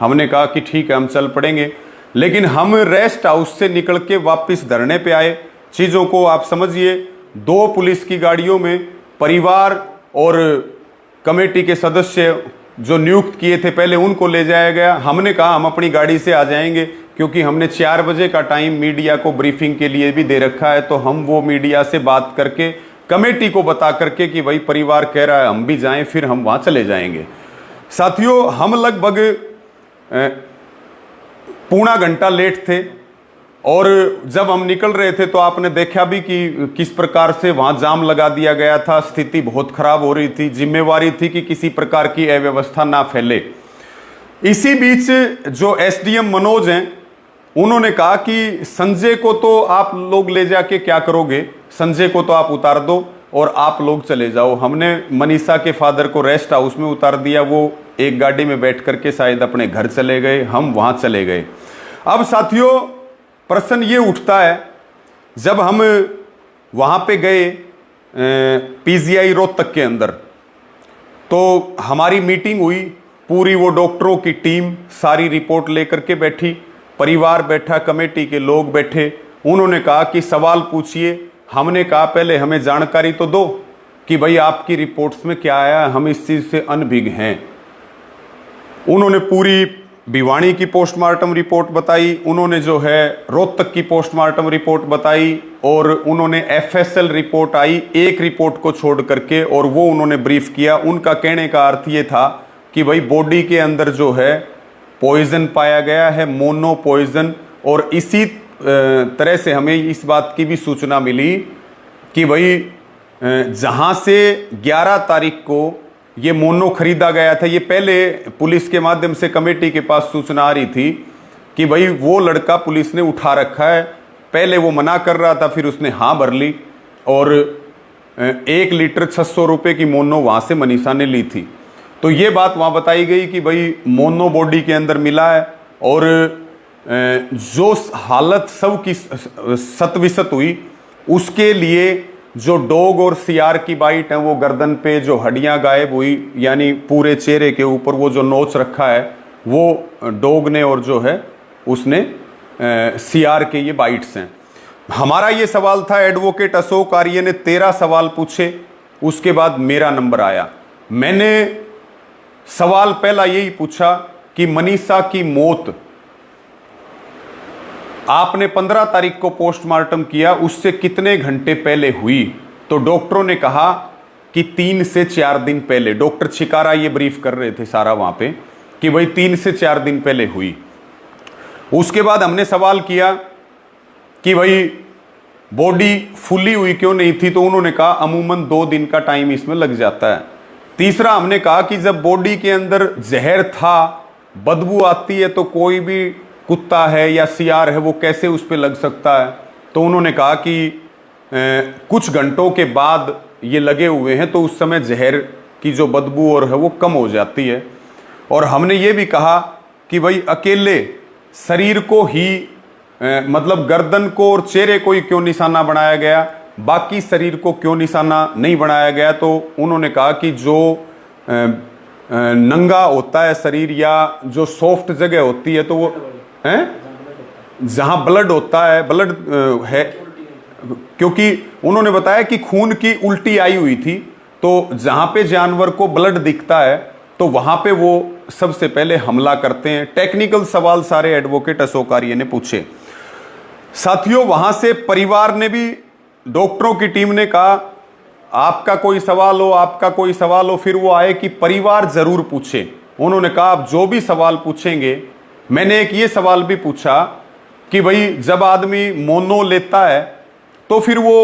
हमने कहा कि ठीक है हम चल पड़ेंगे। लेकिन हम रेस्ट हाउस से निकल के वापस धरने पे आए। चीज़ों को आप समझिए, 2 पुलिस की गाड़ियों में परिवार और कमेटी के सदस्य जो नियुक्त किए थे पहले उनको ले जाया गया। हमने कहा हम अपनी गाड़ी से आ जाएंगे, क्योंकि हमने 4 बजे का टाइम मीडिया को ब्रीफिंग के लिए भी दे रखा है। तो हम वो मीडिया से बात करके कमेटी को बता करके कि भाई परिवार कह रहा है हम भी जाएं, फिर हम वहाँ चले जाएंगे। साथियों, हम लगभग पौना घंटा लेट थे, और जब हम निकल रहे थे तो आपने देखा भी कि किस प्रकार से वहाँ जाम लगा दिया गया था। स्थिति बहुत खराब हो रही थी। जिम्मेवारी थी कि किसी प्रकार की अव्यवस्था ना फैले। इसी बीच जो एसडीएम मनोज हैं, उन्होंने कहा कि संजय को तो आप लोग ले जाके क्या करोगे, संजय को तो आप उतार दो और आप लोग चले जाओ। हमने मनीषा के फादर को रेस्ट हाउस में उतार दिया, वो एक गाड़ी में बैठ करके शायद अपने घर चले गए, हम वहाँ चले गए। अब साथियों, प्रश्न ये उठता है, जब हम वहाँ पे गए पीजीआई रोहतक के अंदर, तो हमारी मीटिंग हुई, पूरी वो डॉक्टरों की टीम सारी रिपोर्ट लेकर के बैठी, परिवार बैठा, कमेटी के लोग बैठे। उन्होंने कहा कि सवाल पूछिए। हमने कहा पहले हमें जानकारी तो दो कि भाई आपकी रिपोर्ट्स में क्या आया, हम इस चीज़ से अनभिज्ञ हैं। उन्होंने पूरी भिवानी की पोस्टमार्टम रिपोर्ट बताई, उन्होंने जो है रोहतक की पोस्टमार्टम रिपोर्ट बताई, और उन्होंने एफएसएल रिपोर्ट आई एक रिपोर्ट को छोड़ करके, और वो उन्होंने ब्रीफ किया। उनका कहने का अर्थ ये था कि भाई बॉडी के अंदर जो है पॉइजन पाया गया है, मोनो पॉइजन। और इसी तरह से हमें इस बात की भी सूचना मिली कि भाई जहाँ से 11 तारीख को ये मोनो खरीदा गया था, ये पहले पुलिस के माध्यम से कमेटी के पास सूचना आ रही थी कि भाई वो लड़का पुलिस ने उठा रखा है। पहले वो मना कर रहा था, फिर उसने हाँ भर ली, और 1 लीटर 600 रुपये की मोनो वहाँ से मनीषा ने ली थी। तो ये बात वहाँ बताई गई कि भाई मोनो बॉडी के अंदर मिला है, और जो हालत सब की सतविसत हुई, उसके लिए जो डॉग और सियार की बाइट है, वो गर्दन पे जो हड्डियां गायब हुई, यानी पूरे चेहरे के ऊपर वो जो नोच रखा है वो डॉग ने, और जो है उसने सियार के ये बाइट्स हैं। हमारा ये सवाल था, एडवोकेट अशोक आर्य ने 13 सवाल पूछे, उसके बाद मेरा नंबर आया। मैंने सवाल पहला यही पूछा कि मनीषा की मौत आपने 15 तारीख को पोस्टमार्टम किया, उससे कितने घंटे पहले हुई? तो डॉक्टरों ने कहा कि 3 से 4 दिन पहले डॉक्टर छिकारा ये ब्रीफ कर रहे थे सारा वहां पे कि भाई 3 से 4 दिन पहले हुई। उसके बाद हमने सवाल किया कि भाई बॉडी फुली हुई क्यों नहीं थी, तो उन्होंने कहा अमूमन 2 दिन का टाइम इसमें लग जाता है। तीसरा हमने कहा कि जब बॉडी के अंदर जहर था, बदबू आती है, तो कोई भी कुत्ता है या सियार है वो कैसे उस पर लग सकता है, तो उन्होंने कहा कि कुछ घंटों के बाद ये लगे हुए हैं तो उस समय जहर की जो बदबू और है वो कम हो जाती है। और हमने ये भी कहा कि भाई अकेले शरीर को ही मतलब गर्दन को और चेहरे को ही क्यों निशाना बनाया गया, बाकी शरीर को क्यों निशाना नहीं बनाया गया, तो उन्होंने कहा कि जो नंगा होता है शरीर या जो सॉफ्ट जगह होती है तो वो है जहां ब्लड होता है, ब्लड है, क्योंकि उन्होंने बताया कि खून की उल्टी आई हुई थी, तो जहां पे जानवर को ब्लड दिखता है तो वहां पे वो सबसे पहले हमला करते हैं। टेक्निकल सवाल सारे एडवोकेट अशोक आर्य ने पूछे। साथियों, वहां से परिवार ने भी, डॉक्टरों की टीम ने कहा आपका कोई सवाल हो, आपका कोई सवाल हो, फिर वो आए कि परिवार जरूर पूछे। उन्होंने कहा आप जो भी सवाल पूछेंगे। मैंने एक ये सवाल भी पूछा कि भाई जब आदमी मोनो लेता है तो फिर वो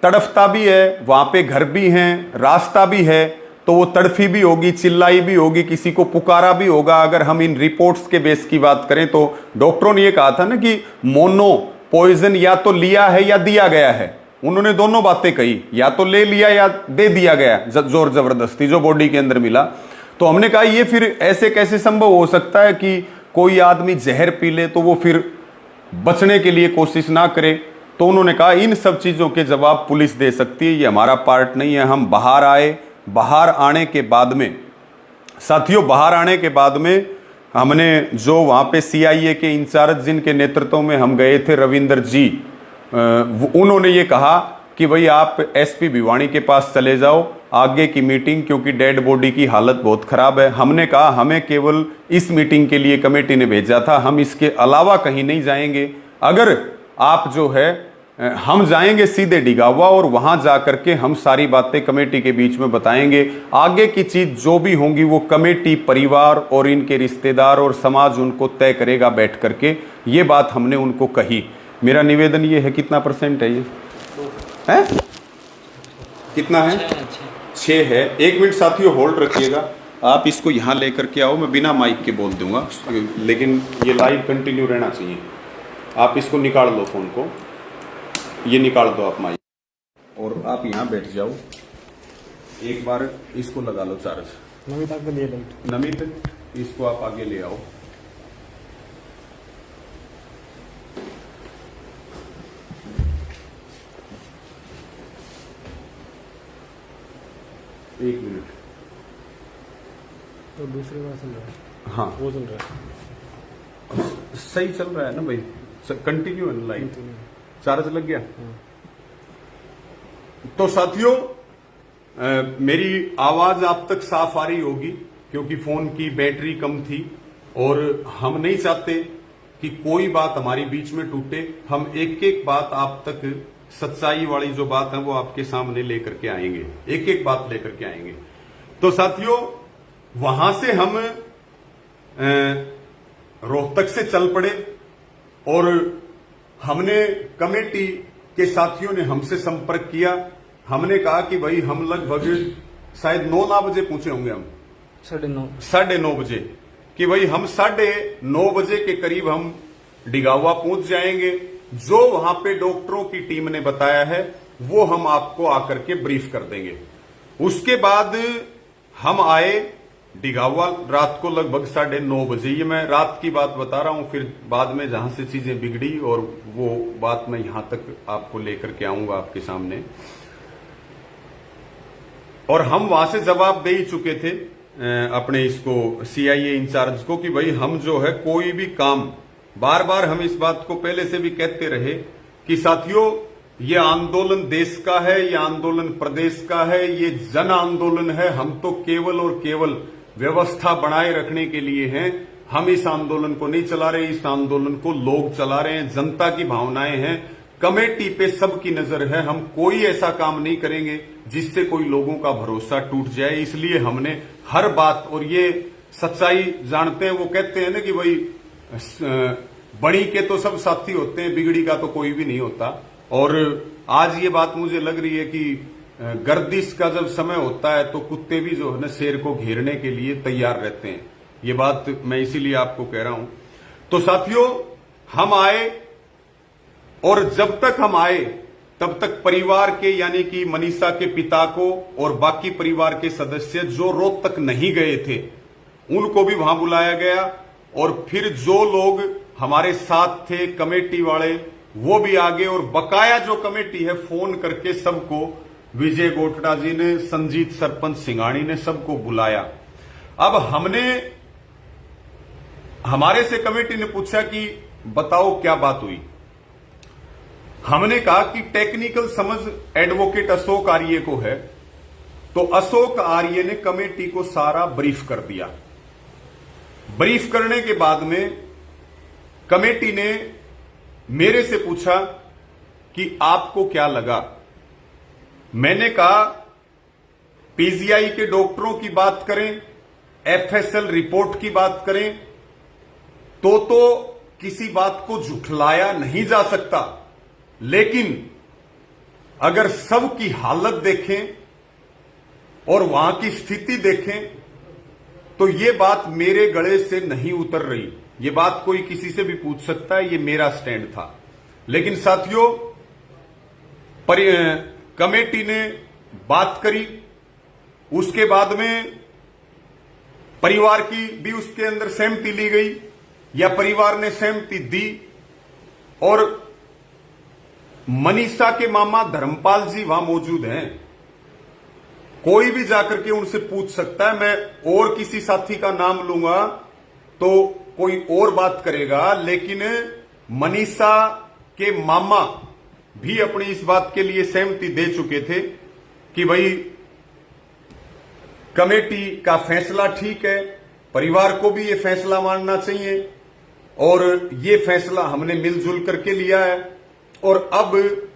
तड़फता भी है, वहां पे घर भी हैं, रास्ता भी है, तो वो तड़फी भी होगी, चिल्लाई भी होगी, किसी को पुकारा भी होगा। अगर हम इन रिपोर्ट्स के बेस की बात करें तो डॉक्टरों ने ये कहा था ना कि मोनो पॉइजन या तो लिया है या दिया गया है। उन्होंने दोनों बातें कही, या तो ले लिया या दे दिया गया जोर जबरदस्ती जो बॉडी के अंदर मिला। तो हमने कहा ये फिर ऐसे कैसे संभव हो सकता है कि कोई आदमी जहर पी ले तो वो फिर बचने के लिए कोशिश ना करे। तो उन्होंने कहा इन सब चीज़ों के जवाब पुलिस दे सकती है, ये हमारा पार्ट नहीं है। हम बाहर आए, बाहर आने के बाद में साथियों, बाहर आने के बाद में हमने जो वहाँ पे सीआईए के इंचार्ज जिनके नेतृत्व में हम गए थे, रविंदर जी, उन्होंने ये कहा कि भाई आप एसपी भिवानी के पास चले जाओ, आगे की मीटिंग, क्योंकि डेड बॉडी की हालत बहुत ख़राब है। हमने कहा हमें केवल इस मीटिंग के लिए कमेटी ने भेजा था, हम इसके अलावा कहीं नहीं जाएंगे। अगर आप जो है हम जाएंगे सीधे डिगावा और वहां जाकर के हम सारी बातें कमेटी के बीच में बताएंगे। आगे की चीज जो भी होंगी वो कमेटी, परिवार और इनके रिश्तेदार और समाज उनको तय करेगा बैठ करके। ये बात हमने उनको कही। मेरा निवेदन ये है, कितना % है ये है? कितना है? 6 है। 1 मिनट साथियों होल्ड रखिएगा, आप इसको यहाँ लेकर के आओ, मैं बिना माइक के बोल दूंगा, लेकिन ये लाइव कंटिन्यू रहना चाहिए। आप इसको निकाल लो, फोन को ये निकाल दो आप माइक, और आप यहाँ बैठ जाओ। एक बार इसको लगा लो चार्ज। नमित आगे ले लो। नमित, इसको आप आगे ले आओ। एक मिनट। तो दूसरी बार चल रहा है? हाँ वो चल रहा है, सही चल रहा है ना भाई, कंटिन्यू है लाइव, चार्ज लग गया। तो साथियों, मेरी आवाज आप तक साफ आ रही होगी क्योंकि फोन की बैटरी कम थी और हम नहीं चाहते कि कोई बात हमारी बीच में टूटे। हम एक एक बात आप तक, सच्चाई वाली जो बात है वो आपके सामने लेकर के आएंगे, एक एक बात लेकर के आएंगे। तो साथियों, वहां से हम रोहतक से चल पड़े और हमने कमेटी के साथियों ने हमसे संपर्क किया। हमने कहा कि भाई हम लगभग शायद 9 बजे पहुंचे होंगे, हम 9:30 बजे, कि भाई हम 9:30 बजे के करीब हम डिगावा पहुंच जाएंगे। जो वहां पे डॉक्टरों की टीम ने बताया है वो हम आपको आकर के ब्रीफ कर देंगे। उसके बाद हम आए डिगावा रात को लगभग 9:30 बजे। ये मैं रात की बात बता रहा हूं, फिर बाद में जहां से चीजें बिगड़ी और वो बात मैं यहां तक आपको लेकर के आऊंगा आपके सामने। और हम वहां से जवाब दे ही चुके थे अपने इसको सीआईए इंचार्ज को कि भाई हम जो है कोई भी काम, बार बार हम इस बात को पहले से भी कहते रहे कि साथियों ये आंदोलन देश का है, ये आंदोलन प्रदेश का है, ये जन आंदोलन है। हम तो केवल और केवल व्यवस्था बनाए रखने के लिए हैं। हम इस आंदोलन को नहीं चला रहे, इस आंदोलन को लोग चला रहे हैं, जनता की भावनाएं हैं। कमेटी पे सबकी नजर है। हम कोई ऐसा काम नहीं करेंगे जिससे कोई लोगों का भरोसा टूट जाए। इसलिए हमने हर बात, और ये सच्चाई जानते हैं, वो कहते हैं ना कि भाई बड़ी के तो सब साथी होते हैं, बिगड़ी का तो कोई भी नहीं होता। और आज ये बात मुझे लग रही है कि गर्दिश का जब समय होता है तो कुत्ते भी जो है ना शेर को घेरने के लिए तैयार रहते हैं। ये बात मैं इसीलिए आपको कह रहा हूं। तो साथियों, हम आए, और जब तक हम आए तब तक परिवार के, यानी कि मनीषा के पिता को और बाकी परिवार के सदस्य जो रोहतक नहीं गए थे उनको भी वहां बुलाया गया। और फिर जो लोग हमारे साथ थे कमेटी वाले वो भी आगे, और बकाया जो कमेटी है फोन करके सबको, विजय गोठड़ा जी ने, संजीत सरपंच सिंगाणी ने, सबको बुलाया। अब हमारे से कमेटी ने पूछा कि बताओ क्या बात हुई। हमने कहा कि टेक्निकल समझ एडवोकेट अशोक आर्य को है। तो अशोक आर्य ने कमेटी को सारा ब्रीफ कर दिया। ब्रीफ करने के बाद में कमेटी ने मेरे से पूछा कि आपको क्या लगा। मैंने कहा पीजीआई के डॉक्टरों की बात करें, एफएसएल रिपोर्ट की बात करें तो किसी बात को झुठलाया नहीं जा सकता, लेकिन अगर सबकी हालत देखें और वहां की स्थिति देखें तो ये बात मेरे गले से नहीं उतर रही। ये बात कोई किसी से भी पूछ सकता है, ये मेरा स्टैंड था। लेकिन साथियों, कमेटी ने बात करी, उसके बाद में परिवार की भी उसके अंदर सहमति ली गई, या परिवार ने सहमति दी। और मनीषा के मामा धर्मपाल जी वहां मौजूद हैं। कोई भी जाकर के उनसे पूछ सकता है। मैं और किसी साथी का नाम लूंगा तो कोई और बात करेगा, लेकिन मनीषा के मामा भी अपनी इस बात के लिए सहमति दे चुके थे कि भाई कमेटी का फैसला ठीक है, परिवार को भी ये फैसला मानना चाहिए, और ये फैसला हमने मिलजुल करके लिया है। और अब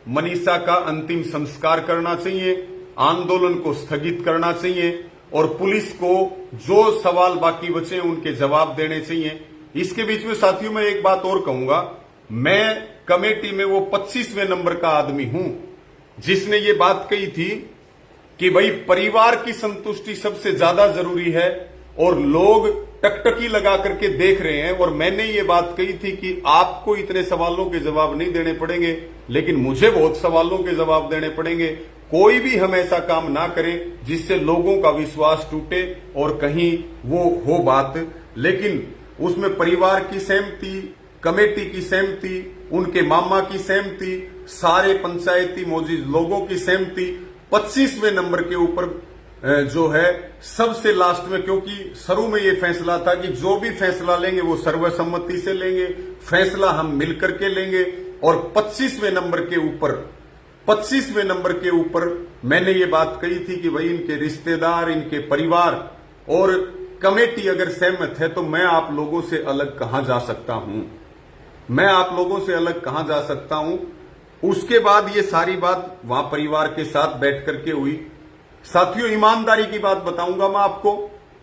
मनीषा का अंतिम संस्कार करना चाहिए, आंदोलन को स्थगित करना चाहिए, और पुलिस को जो सवाल बाकी बचे उनके जवाब देने चाहिए। इसके बीच में साथियों मैं एक बात और कहूंगा, मैं कमेटी में वो 25वें नंबर का आदमी हूं जिसने ये बात कही थी कि भाई परिवार की संतुष्टि सबसे ज्यादा जरूरी है, और लोग टकटकी लगा करके देख रहे हैं। और मैंने ये बात कही थी कि आपको इतने सवालों के जवाब नहीं देने पड़ेंगे, लेकिन मुझे बहुत सवालों के जवाब देने पड़ेंगे। कोई भी हम ऐसा काम ना करें जिससे लोगों का विश्वास टूटे और कहीं वो हो बात। लेकिन उसमें परिवार की सहमति, कमेटी की सहमति, उनके मामा की सहमति, सारे पंचायती मौजूद लोगों की सहमति 25वें नंबर के ऊपर जो है सबसे लास्ट में, क्योंकि शुरू में ये फैसला था कि जो भी फैसला लेंगे वो सर्वसम्मति से लेंगे, फैसला हम मिलकर के लेंगे। और 25वें नंबर के ऊपर मैंने ये बात कही थी कि भाई इनके रिश्तेदार, इनके परिवार और कमेटी अगर सहमत है तो मैं आप लोगों से अलग कहां जा सकता हूं, मैं आप लोगों से अलग कहां जा सकता हूं। उसके बाद ये सारी बात वहां परिवार के साथ बैठ करके हुई। साथियों, ईमानदारी की बात बताऊंगा मैं आपको,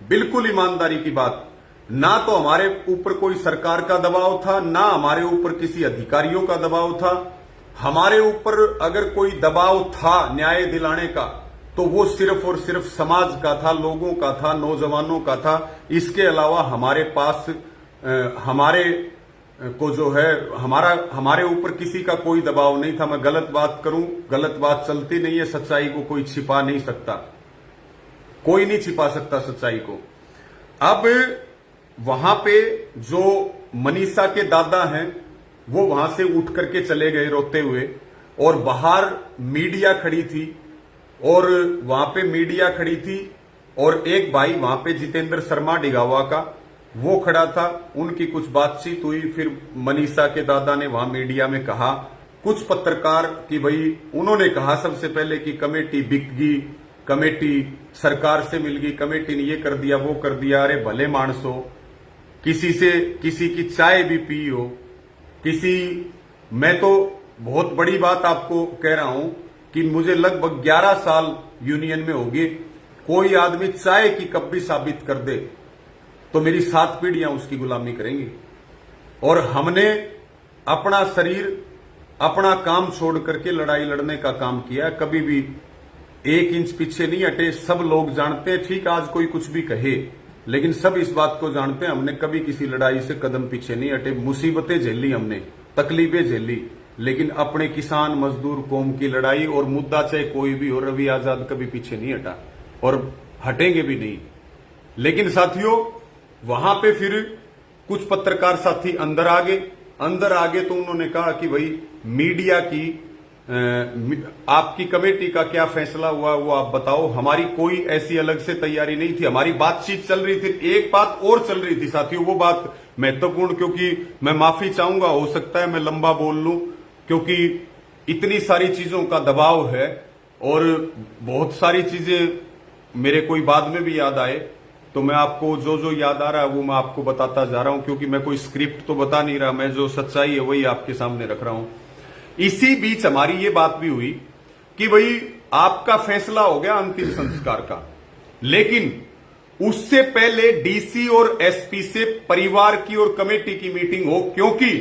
बिल्कुल ईमानदारी की बात। ना तो हमारे ऊपर कोई सरकार का दबाव था, ना हमारे ऊपर किसी अधिकारियों का दबाव था। हमारे ऊपर अगर कोई दबाव था न्याय दिलाने का तो वो सिर्फ और सिर्फ समाज का था, लोगों का था, नौजवानों का था। इसके अलावा हमारे पास हमारे को जो है हमारे ऊपर किसी का कोई दबाव नहीं था। मैं गलत बात करूं, गलत बात चलती नहीं है। सच्चाई को कोई छिपा नहीं सकता, कोई नहीं छिपा सकता सच्चाई को। अब वहां पे जो मनीषा के दादा हैं वो वहां से उठ करके चले गए रोते हुए, और बाहर मीडिया खड़ी थी, और वहां पे मीडिया खड़ी थी, और एक भाई वहां पे जितेंद्र शर्मा डिगावा का वो खड़ा था। उनकी कुछ बातचीत हुई। फिर मनीषा के दादा ने वहां मीडिया में कहा, कुछ पत्रकार कि भाई उन्होंने कहा सबसे पहले कि कमेटी बिक गई, कमेटी सरकार से मिल गई, कमेटी ने ये कर दिया वो कर दिया। अरे भले मानस हो, किसी की चाय भी पी हो, मैं तो बहुत बड़ी बात आपको कह रहा हूं कि मुझे लगभग 11 साल यूनियन में हो गए। कोई आदमी चाहे कि कभी साबित कर दे तो मेरी 7 पीढ़ियां उसकी गुलामी करेंगी। और हमने अपना शरीर, अपना काम छोड़ करके लड़ाई लड़ने का काम किया, कभी भी 1 इंच पीछे नहीं हटे। सब लोग जानते हैं, ठीक आज कोई कुछ भी कहे, लेकिन सब इस बात को जानते हैं हमने कभी किसी लड़ाई से कदम पीछे नहीं हटे। मुसीबतें झेली हमने, तकलीफें झेली, लेकिन अपने किसान मजदूर कौम की लड़ाई और मुद्दा चाहे कोई भी हो, रवि आजाद कभी पीछे नहीं हटा और हटेंगे भी नहीं। लेकिन साथियों, वहां पे फिर कुछ पत्रकार साथी अंदर आ गए तो उन्होंने कहा कि भाई मीडिया की आपकी कमेटी का क्या फैसला हुआ वो आप बताओ। हमारी कोई ऐसी अलग से तैयारी नहीं थी, हमारी बातचीत चल रही थी। एक बात और चल रही थी साथियों, वो बात महत्वपूर्ण, क्योंकि मैं माफी चाहूंगा, हो सकता है मैं लंबा बोल लूं क्योंकि इतनी सारी चीजों का दबाव है और बहुत सारी चीजें मेरे कोई बाद में भी याद आए तो मैं आपको जो जो याद आ रहा है वो मैं आपको बताता जा रहा हूं, क्योंकि मैं कोई स्क्रिप्ट तो बता नहीं रहा, मैं जो सच्चाई है वही आपके सामने रख रहा हूं। इसी बीच हमारी ये बात भी हुई कि भाई आपका फैसला हो गया अंतिम संस्कार का, लेकिन उससे पहले डीसी और एसपी से परिवार की और कमेटी की मीटिंग हो, क्योंकि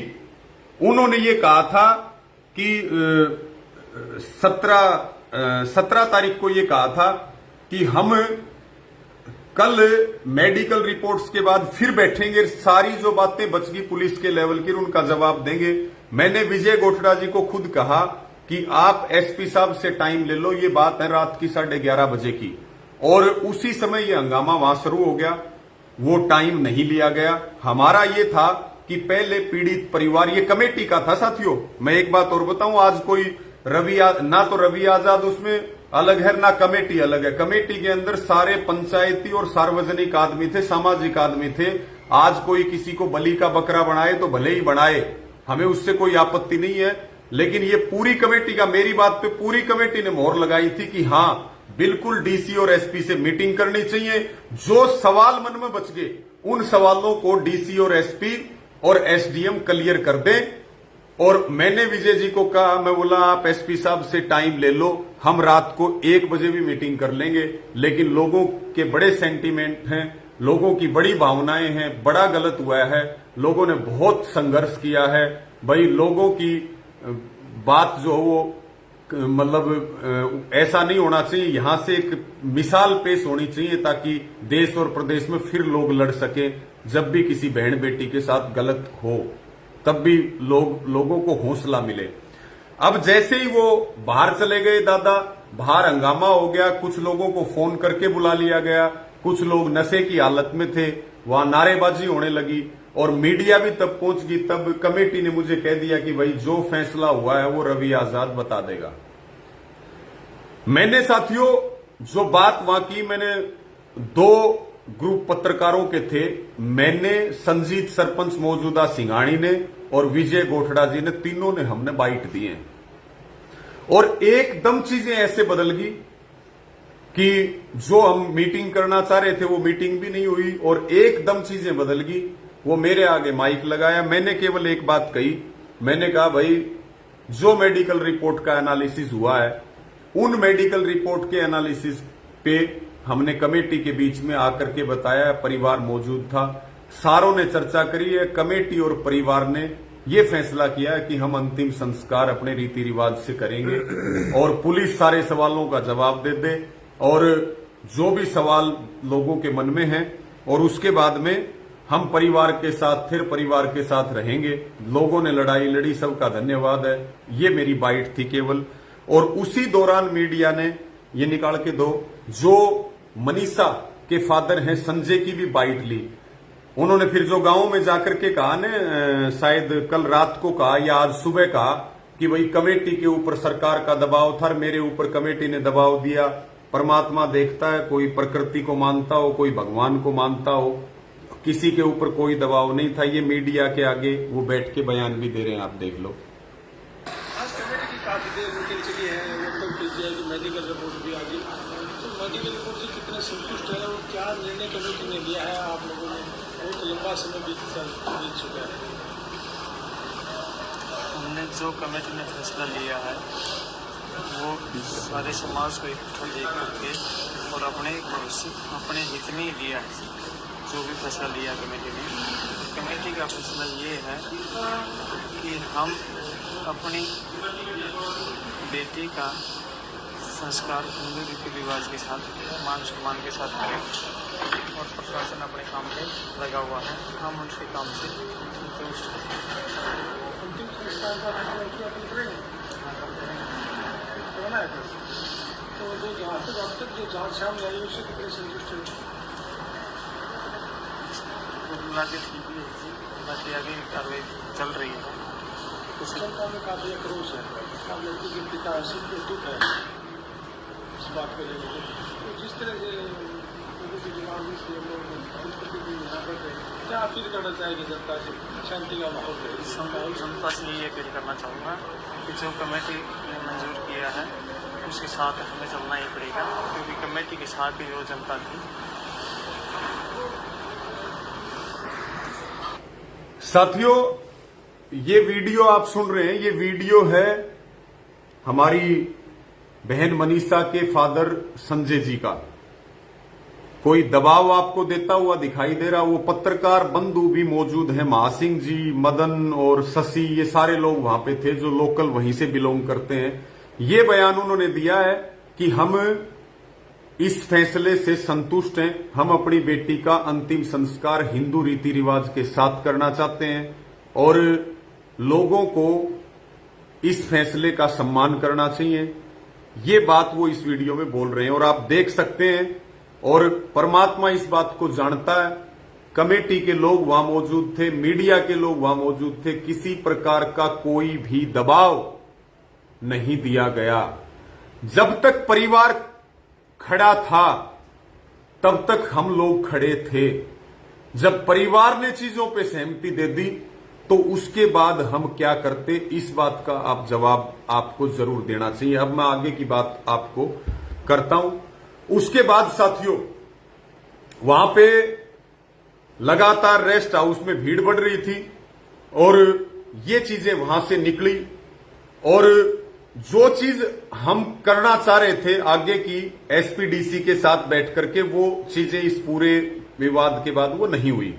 उन्होंने ये कहा था कि 17 तारीख को ये कहा था कि हम कल मेडिकल रिपोर्ट्स के बाद फिर बैठेंगे, सारी जो बातें बच गई पुलिस के लेवल की उनका जवाब देंगे। मैंने विजय गोठड़ा जी को खुद कहा कि आप एसपी साहब से टाइम ले लो, ये बात है रात की 11:30 बजे की, और उसी समय ये हंगामा वहां शुरू हो गया। वो टाइम नहीं लिया गया। हमारा ये था कि पहले पीड़ित परिवार, ये कमेटी का था साथियों। मैं एक बात और बताऊं, आज कोई ना तो रवि आजाद उसमें अलग है ना कमेटी अलग है। कमेटी के अंदर सारे पंचायती और सार्वजनिक आदमी थे, सामाजिक आदमी थे। आज कोई किसी को बलि का बकरा बनाए तो भले ही बनाए, हमें उससे कोई आपत्ति नहीं है, लेकिन ये पूरी कमेटी का, मेरी बात पे पूरी कमेटी ने मोहर लगाई थी कि हां बिल्कुल डीसी और एसपी से मीटिंग करनी चाहिए। जो सवाल मन में बच गए उन सवालों को डीसी और एसपी और एसडीएम क्लियर कर दें। और मैंने विजय जी को कहा, मैं बोला आप एसपी साहब से टाइम ले लो, हम रात को 1 बजे भी मीटिंग कर लेंगे, लेकिन लोगों के बड़े सेंटीमेंट हैं, लोगों की बड़ी भावनाएं हैं, बड़ा गलत हुआ है, लोगों ने बहुत संघर्ष किया है। भाई लोगों की बात जो हो वो मतलब ऐसा नहीं होना चाहिए, यहां से एक मिसाल पेश होनी चाहिए ताकि देश और प्रदेश में फिर लोग लड़ सके। जब भी किसी बहन बेटी के साथ गलत हो तब भी लोगों को हौसला मिले। अब जैसे ही वो बाहर चले गए दादा, बाहर हंगामा हो गया, कुछ लोगों को फोन करके बुला लिया गया, कुछ लोग नशे की हालत में थे, वहां नारेबाजी होने लगी और मीडिया भी तब पहुंच गई। तब कमेटी ने मुझे कह दिया कि भाई जो फैसला हुआ है वो रवि आजाद बता देगा। मैंने साथियों जो बात वहां की, मैंने 2 ग्रुप पत्रकारों के थे, मैंने, संजीत सरपंच मौजूदा सिंघाणी ने और विजय गोठड़ा जी ने, तीनों ने हमने बाइट दिए और एकदम चीजें ऐसे बदल गई कि जो हम मीटिंग करना चाह रहे थे वो मीटिंग भी नहीं हुई और एकदम चीजें बदल गई। वो मेरे आगे माइक लगाया, मैंने केवल एक बात कही, मैंने कहा भाई जो मेडिकल रिपोर्ट का एनालिसिस हुआ है उन मेडिकल रिपोर्ट के एनालिसिस पे हमने कमेटी के बीच में आकर के बताया, परिवार मौजूद था, सारों ने चर्चा करी है, कमेटी और परिवार ने यह फैसला किया है कि हम अंतिम संस्कार अपने रीति रिवाज से करेंगे और पुलिस सारे सवालों का जवाब दे दे और जो भी सवाल लोगों के मन में है, और उसके बाद में हम परिवार के साथ, फिर परिवार के साथ रहेंगे। लोगों ने लड़ाई लड़ी, सबका धन्यवाद है। ये मेरी बाइट थी केवल। और उसी दौरान मीडिया ने ये निकाल के दो, जो मनीषा के फादर हैं संजय की भी बाइट ली। उन्होंने फिर जो गांव में जाकर के कहा ने, शायद कल रात को कहा या आज सुबह कहा कि भाई कमेटी के ऊपर सरकार का दबाव था, मेरे ऊपर कमेटी ने दबाव दिया। परमात्मा देखता है, कोई प्रकृति को मानता हो, कोई भगवान को मानता हो, किसी के ऊपर कोई दबाव नहीं था। ये मीडिया के आगे वो बैठ के बयान भी दे रहे हैं, आप देख लो। आज कमेटी की काफी देर मीटिंग चली है, वोकल कीजिए कि मेडिकल रिपोर्ट भी आ गई, तो मेडिकल रिपोर्ट से कितना संतुष्ट है और क्या निर्णय कमेटी ने लिया है? आप लोगों ने बहुत लंबा समय बीत चुका है। हमने हमने जो कमेटी ने फैसला लिया है वो सारे समाज को इकट्ठा देख करके और अपने भविष्य अपने हित में ही लिया है। जो भी फैसला लिया कमेटी ने, कमेटी का फैसला ये है कि हम अपनी बेटी का संस्कार हिंदू रीति रिवाज के साथ मान सम्मान के साथ करें और प्रशासन अपने काम पे लगा हुआ है। हम उनके काम से संतुष्ट हैं। अंतिम संस्कार का फैसला किया करना है। तो जो जहाँ तक अब तक जो जाँच सामने आई उससे कितने संतुष्ट हैं? बाकी ठीक ही है, बाकी आगे कार्रवाई चल रही है। तो जनता में काफ़ी आक्रोश है। अब लड़की के पिता ऐसे दुख है इस बात को लेकर। तो जिस तरह से लोगों की जवाबी से लोग यहाँ पर क्या अपील करना चाहेंगे जनता से? शांति का माहौल है। जनता से ये अपील करना चाहूँगा कि जो कमेटी ने मंजूर किया है उसके साथ हमें चलना ही पड़ेगा, क्योंकि कमेटी के साथ ही वो जनता थी। साथियों, ये वीडियो आप सुन रहे हैं, ये वीडियो है हमारी बहन मनीषा के फादर संजय जी का। कोई दबाव आपको देता हुआ दिखाई दे रहा, वो पत्रकार बंधु भी मौजूद हैं, महासिंह जी, मदन और शशि, ये सारे लोग वहां पे थे जो लोकल वहीं से बिलोंग करते हैं। ये बयान उन्होंने दिया है कि हम इस फैसले से संतुष्ट हैं, हम अपनी बेटी का अंतिम संस्कार हिंदू रीति रिवाज के साथ करना चाहते हैं और लोगों को इस फैसले का सम्मान करना चाहिए। ये बात वो इस वीडियो में बोल रहे हैं और आप देख सकते हैं। और परमात्मा इस बात को जानता है, कमेटी के लोग वहां मौजूद थे, मीडिया के लोग वहां मौजूद थे, किसी प्रकार का कोई भी दबाव नहीं दिया गया। जब तक परिवार खड़ा था तब तक हम लोग खड़े थे। जब परिवार ने चीजों पे सहमति दे दी तो उसके बाद हम क्या करते, इस बात का आप जवाब आपको जरूर देना चाहिए। अब मैं आगे की बात आपको करता हूं। उसके बाद साथियों, वहां पे लगातार रेस्ट हाउस में भीड़ बढ़ रही थी और ये चीजें वहां से निकली और जो चीज हम करना चाह रहे थे आगे की एसपीडीसी के साथ बैठ करके, वो चीजें इस पूरे विवाद के बाद वो नहीं हुई।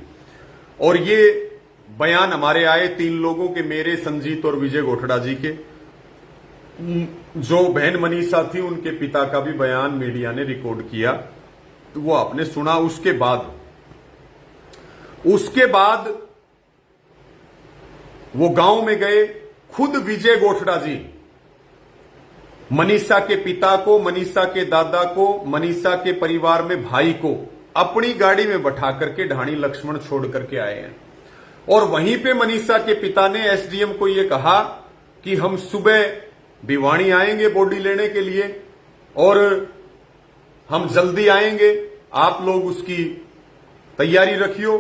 और ये बयान हमारे आए 3 लोगों के, मेरे, संजीत और विजय गोठड़ा जी के। जो बहन मनीषा थी उनके पिता का भी बयान मीडिया ने रिकॉर्ड किया, तो वो आपने सुना। उसके बाद वो गांव में गए, खुद विजय गोठड़ा जी मनीषा के पिता को, मनीषा के दादा को, मनीषा के परिवार में भाई को अपनी गाड़ी में बैठा करके ढाणी लक्ष्मण छोड़ करके आए हैं। और वहीं पे मनीषा के पिता ने एसडीएम को यह कहा कि हम सुबह भिवानी आएंगे बॉडी लेने के लिए और हम जल्दी आएंगे, आप लोग उसकी तैयारी रखियो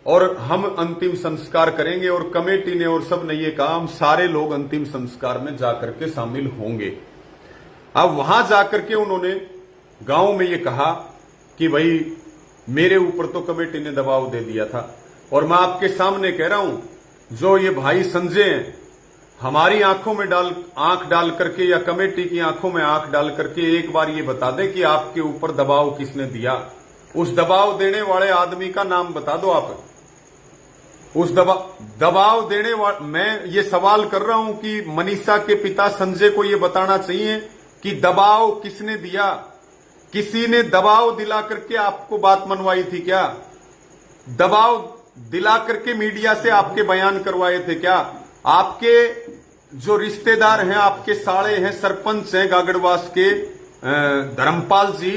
और हम अंतिम संस्कार करेंगे। और कमेटी ने और सब ने ये कहा हम सारे लोग अंतिम संस्कार में जाकर के शामिल होंगे। अब वहां जाकर के उन्होंने गांव में ये कहा कि भाई मेरे ऊपर तो कमेटी ने दबाव दे दिया था। और मैं आपके सामने कह रहा हूं, जो ये भाई संजय हैं, हमारी आंखों में आंख डाल करके या कमेटी की आंखों में आंख डाल करके एक बार ये बता दें कि आपके ऊपर दबाव किसने दिया। उस दबाव देने वाले आदमी का नाम बता दो आप। उस दबाव देने वाले, मैं ये सवाल कर रहा हूं कि मनीषा के पिता संजय को ये बताना चाहिए कि दबाव किसने दिया। किसी ने दबाव दिला करके आपको बात मनवाई थी क्या? दबाव दिला करके मीडिया से आपके बयान करवाए थे क्या? आपके जो रिश्तेदार हैं, आपके साले हैं, सरपंच हैं गागड़वास के धर्मपाल जी,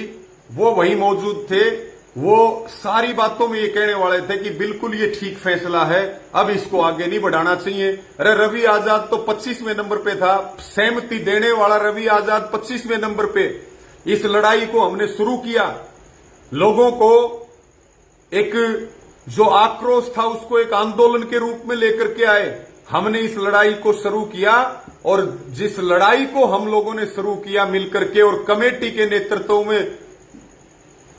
वो वहीं मौजूद थे। वो सारी बातों में ये कहने वाले थे कि बिल्कुल ये ठीक फैसला है, अब इसको आगे नहीं बढ़ाना चाहिए। अरे रवि आजाद तो 25वें नंबर पे था, सहमति देने वाला रवि आजाद 25वें नंबर पे। इस लड़ाई को हमने शुरू किया, लोगों को एक जो आक्रोश था उसको एक आंदोलन के रूप में लेकर के आए। हमने इस लड़ाई को शुरू किया और जिस लड़ाई को हम लोगों ने शुरू किया मिलकर के और कमेटी के नेतृत्व में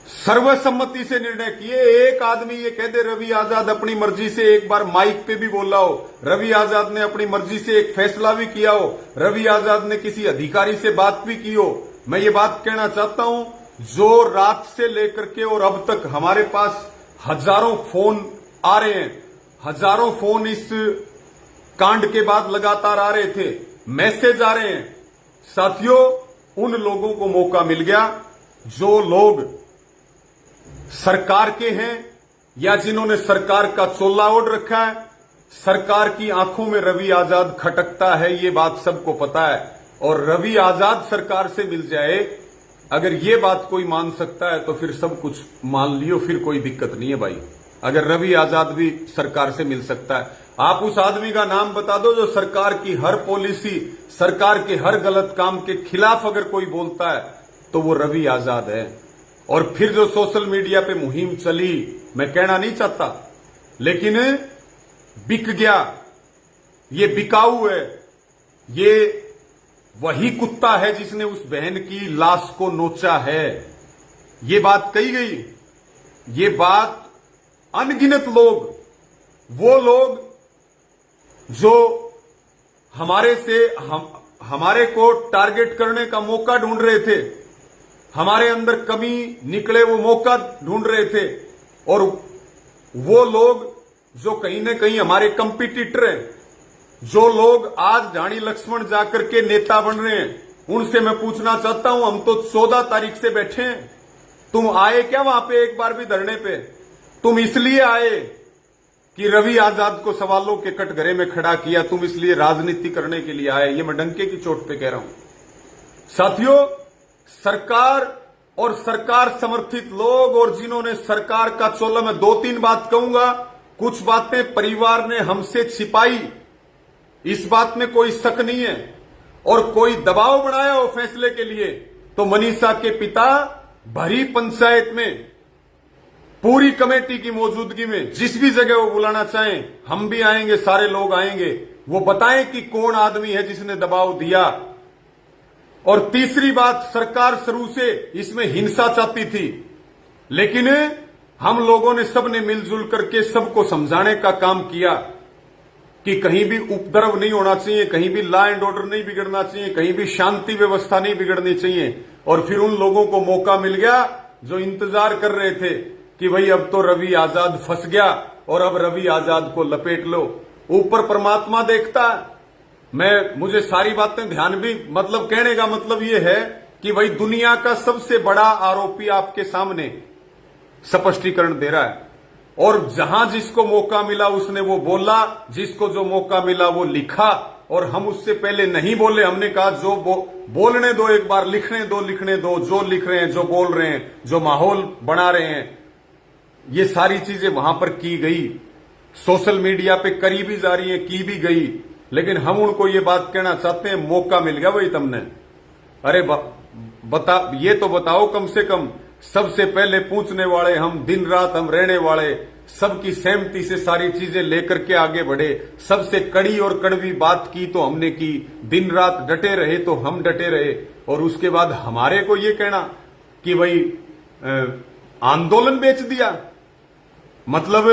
सर्वसम्मति से निर्णय किए। एक आदमी ये कह दे रवि आजाद अपनी मर्जी से एक बार माइक पे भी बोला हो, रवि आजाद ने अपनी मर्जी से एक फैसला भी किया हो, रवि आजाद ने किसी अधिकारी से बात भी की हो। मैं ये बात कहना चाहता हूं, जो रात से लेकर के और अब तक हमारे पास हजारों फोन आ रहे हैं, हजारों फोन इस कांड के बाद लगातार आ रहे थे, मैसेज आ रहे हैं। साथियों, उन लोगों को मौका मिल गया जो लोग सरकार के हैं या जिन्होंने सरकार का चोला ओढ़ रखा है। सरकार की आंखों में रवि आजाद खटकता है, ये बात सबको पता है। और रवि आजाद सरकार से मिल जाए, अगर ये बात कोई मान सकता है तो फिर सब कुछ मान लियो, फिर कोई दिक्कत नहीं है भाई। अगर रवि आजाद भी सरकार से मिल सकता है, आप उस आदमी का नाम बता दो जो सरकार की हर पॉलिसी, सरकार के हर गलत काम के खिलाफ अगर कोई बोलता है तो वो रवि आजाद है। और फिर जो सोशल मीडिया पे मुहिम चली, मैं कहना नहीं चाहता, लेकिन बिक गया, ये बिकाऊ है, ये वही कुत्ता है जिसने उस बहन की लाश को नोचा है। ये बात कही गई, ये बात अनगिनत लोग, वो लोग जो हमारे को टारगेट करने का मौका ढूंढ रहे थे, हमारे अंदर कमी निकले वो मौका ढूंढ रहे थे, और वो लोग जो कहीं ना कहीं हमारे कंपिटिटर हैं, जो लोग आज ढाणी लक्ष्मण जाकर के नेता बन रहे हैं, उनसे मैं पूछना चाहता हूं, हम तो 14 तारीख से बैठे हैं, तुम आए क्या वहां पे एक बार भी धरने पे? तुम इसलिए आए कि रवि आजाद को सवालों के कटघरे में खड़ा किया, तुम इसलिए राजनीति करने के लिए आए? ये मैं डंके की चोट पे कह रहा हूं। साथियों, सरकार और सरकार समर्थित लोग और जिन्होंने सरकार का चोला, मैं 2-3 बात कहूंगा, कुछ बातें परिवार ने हमसे छिपाई, इस बात में कोई शक नहीं है, और कोई दबाव बनाया हो फैसले के लिए तो मनीषा के पिता भरी पंचायत में पूरी कमेटी की मौजूदगी में जिस भी जगह वो बुलाना चाहें, हम भी आएंगे, सारे लोग आएंगे, वो बताएं कि कौन आदमी है जिसने दबाव दिया। और तीसरी बात, सरकार शुरू से इसमें हिंसा चाहती थी, लेकिन हम लोगों ने सबने मिलजुल करके सबको समझाने का काम किया कि कहीं भी उपद्रव नहीं होना चाहिए, कहीं भी लॉ एंड ऑर्डर नहीं बिगड़ना चाहिए, कहीं भी शांति व्यवस्था नहीं बिगड़नी चाहिए। और फिर उन लोगों को मौका मिल गया जो इंतजार कर रहे थे कि भाई अब तो रवि आजाद फंस गया और अब रवि आजाद को लपेट लो। ऊपर परमात्मा देखता है। मुझे सारी बातें ध्यान भी, मतलब कहने का मतलब ये है कि भाई दुनिया का सबसे बड़ा आरोपी आपके सामने स्पष्टीकरण दे रहा है, और जहां जिसको मौका मिला उसने वो बोला, जिसको जो मौका मिला वो लिखा, और हम उससे पहले नहीं बोले। हमने कहा जो बोलने दो, एक बार लिखने दो, जो लिख रहे हैं, जो बोल रहे हैं, जो माहौल बना रहे हैं, ये सारी चीजें वहां पर की गई, सोशल मीडिया पे करी भी जा रही है, की भी गई। लेकिन हम उनको ये बात कहना चाहते हैं, मौका मिल गया भाई तुमने, अरे ये तो बताओ कम से कम, सबसे पहले पूछने वाले हम, दिन रात हम रहने वाले, सबकी सहमति से सारी चीजें लेकर के आगे बढ़े। सबसे कड़ी और कड़वी बात की तो हमने की, दिन रात डटे रहे तो हम डटे रहे, और उसके बाद हमारे को ये कहना कि भाई आंदोलन बेच दिया। मतलब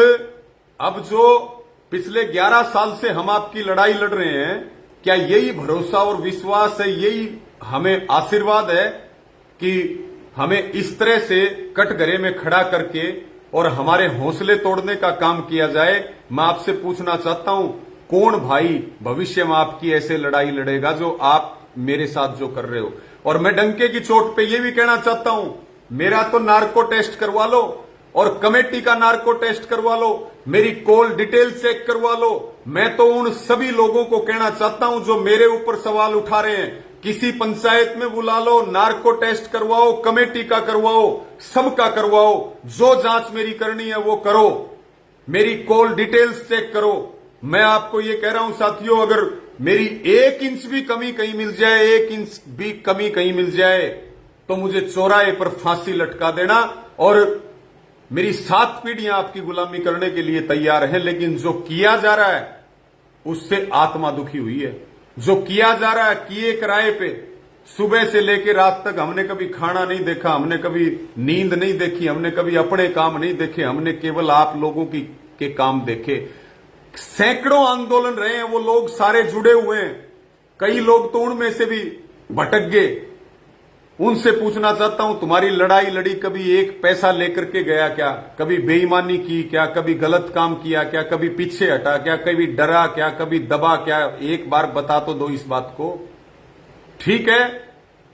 अब जो पिछले 11 साल से हम आपकी लड़ाई लड़ रहे हैं, क्या यही भरोसा और विश्वास है, यही हमें आशीर्वाद है कि हमें इस तरह से कटघरे में खड़ा करके और हमारे हौसले तोड़ने का काम किया जाए? मैं आपसे पूछना चाहता हूं, कौन भाई भविष्य में आपकी ऐसे लड़ाई लड़ेगा जो आप मेरे साथ जो कर रहे हो? और मैं डंके की चोट पे ये भी कहना चाहता हूं, मेरा तो नार्को टेस्ट करवा लो और कमेटी का नार्को टेस्ट करवा लो, मेरी कॉल डिटेल चेक करवा लो। मैं तो उन सभी लोगों को कहना चाहता हूं जो मेरे ऊपर सवाल उठा रहे हैं, किसी पंचायत में बुला लो, नार्को टेस्ट करवाओ, कमेटी का करवाओ, सबका करवाओ, जो जांच मेरी करनी है वो करो, मेरी कॉल डिटेल्स चेक करो। मैं आपको ये कह रहा हूं साथियों, अगर मेरी 1 इंच भी कमी कहीं मिल जाए, 1 इंच भी कमी कहीं मिल जाए, तो मुझे चौराहे पर फांसी लटका देना, और मेरी 7 पीढ़ियां आपकी गुलामी करने के लिए तैयार हैं। लेकिन जो किया जा रहा है उससे आत्मा दुखी हुई है, जो किया जा रहा है, किए किराए पे सुबह से लेकर रात तक हमने कभी खाना नहीं देखा, हमने कभी नींद नहीं देखी, हमने कभी अपने काम नहीं देखे, हमने केवल आप लोगों के काम देखे। सैकड़ों आंदोलन रहे हैं, वो लोग सारे जुड़े हुए हैं। कई लोग तो उनमें से भी भटक गए। उनसे पूछना चाहता हूं, तुम्हारी लड़ाई लड़ी कभी एक पैसा लेकर के गया क्या? कभी बेईमानी की क्या? कभी गलत काम किया क्या? कभी पीछे हटा क्या? कभी डरा क्या? कभी दबा क्या? एक बार बता तो दो इस बात को। ठीक है,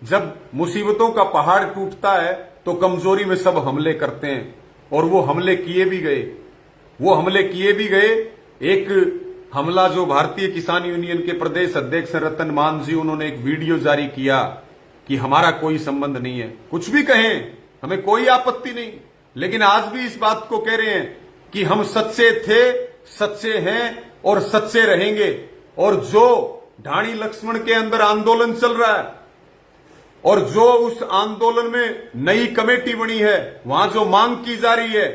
जब मुसीबतों का पहाड़ टूटता है तो कमजोरी में सब हमले करते हैं, और वो हमले किए भी गए। वो हमले किए भी गए। एक हमला जो भारतीय किसान यूनियन के प्रदेश अध्यक्ष रतन मान जी, उन्होंने एक वीडियो जारी किया कि हमारा कोई संबंध नहीं है। कुछ भी कहें, हमें कोई आपत्ति नहीं, लेकिन आज भी इस बात को कह रहे हैं कि हम सच्चे थे, सच्चे हैं और सच्चे रहेंगे। और जो ढाणी लक्ष्मण के अंदर आंदोलन चल रहा है और जो उस आंदोलन में नई कमेटी बनी है, वहां जो मांग की जा रही है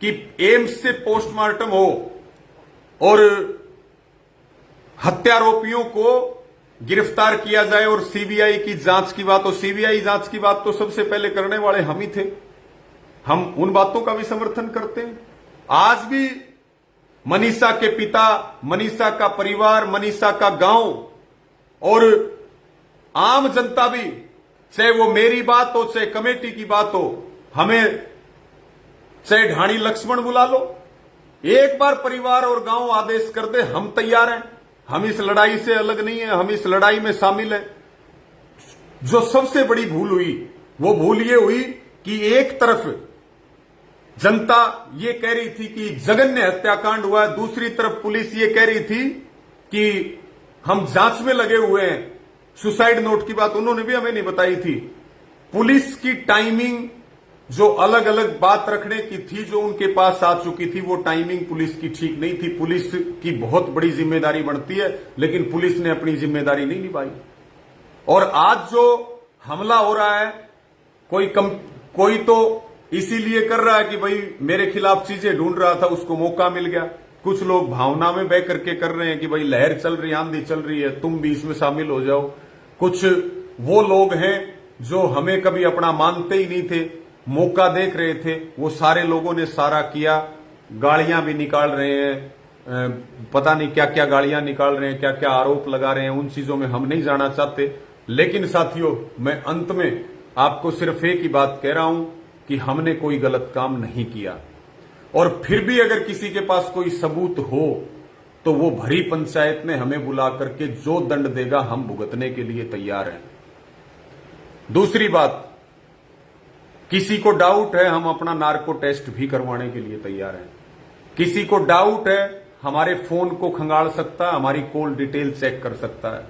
कि एम्स से पोस्टमार्टम हो और हत्यारोपियों को गिरफ्तार किया जाए और सीबीआई की जांच की बात हो। सीबीआई जांच की बात तो सबसे पहले करने वाले हम ही थे। हम उन बातों का भी समर्थन करते हैं। आज भी मनीषा के पिता, मनीषा का परिवार, मनीषा का गांव और आम जनता भी, चाहे वो मेरी बात हो चाहे कमेटी की बात हो, हमें चाहे ढाणी लक्ष्मण बुला लो, एक बार परिवार और गांव आदेश कर दे, हम तैयार हैं। हम इस लड़ाई से अलग नहीं है, हम इस लड़ाई में शामिल हैं। जो सबसे बड़ी भूल हुई, वो भूल ये हुई कि एक तरफ जनता ये कह रही थी कि जघन्य हत्याकांड हुआ है, दूसरी तरफ पुलिस ये कह रही थी कि हम जांच में लगे हुए हैं। सुसाइड नोट की बात उन्होंने भी हमें नहीं बताई थी। पुलिस की टाइमिंग जो अलग अलग बात रखने की थी, जो उनके पास आ चुकी थी, वो टाइमिंग पुलिस की ठीक नहीं थी। पुलिस की बहुत बड़ी जिम्मेदारी बनती है, लेकिन पुलिस ने अपनी जिम्मेदारी नहीं निभाई। और आज जो हमला हो रहा है, कोई तो इसीलिए कर रहा है कि भाई मेरे खिलाफ चीजें ढूंढ रहा था, उसको मौका मिल गया। कुछ लोग भावना में बह करके कर रहे हैं कि भाई लहर चल रही है, आंधी चल रही है, तुम भी इसमें शामिल हो जाओ। कुछ वो लोग हैं जो हमें कभी अपना मानते ही नहीं थे, मौका देख रहे थे, वो सारे लोगों ने सारा किया। गालियां भी निकाल रहे हैं, पता नहीं क्या क्या गालियां निकाल रहे हैं, क्या क्या आरोप लगा रहे हैं, उन चीजों में हम नहीं जाना चाहते। लेकिन साथियों, मैं अंत में आपको सिर्फ एक ही बात कह रहा हूं कि हमने कोई गलत काम नहीं किया। और फिर भी अगर किसी के पास कोई सबूत हो तो वो भरी पंचायत में हमें बुला करके जो दंड देगा हम भुगतने के लिए तैयार हैं। दूसरी बात, किसी को डाउट है, हम अपना नार्को टेस्ट भी करवाने के लिए तैयार हैं। किसी को डाउट है, हमारे फोन को खंगाल सकता है, हमारी कॉल डिटेल चेक कर सकता है।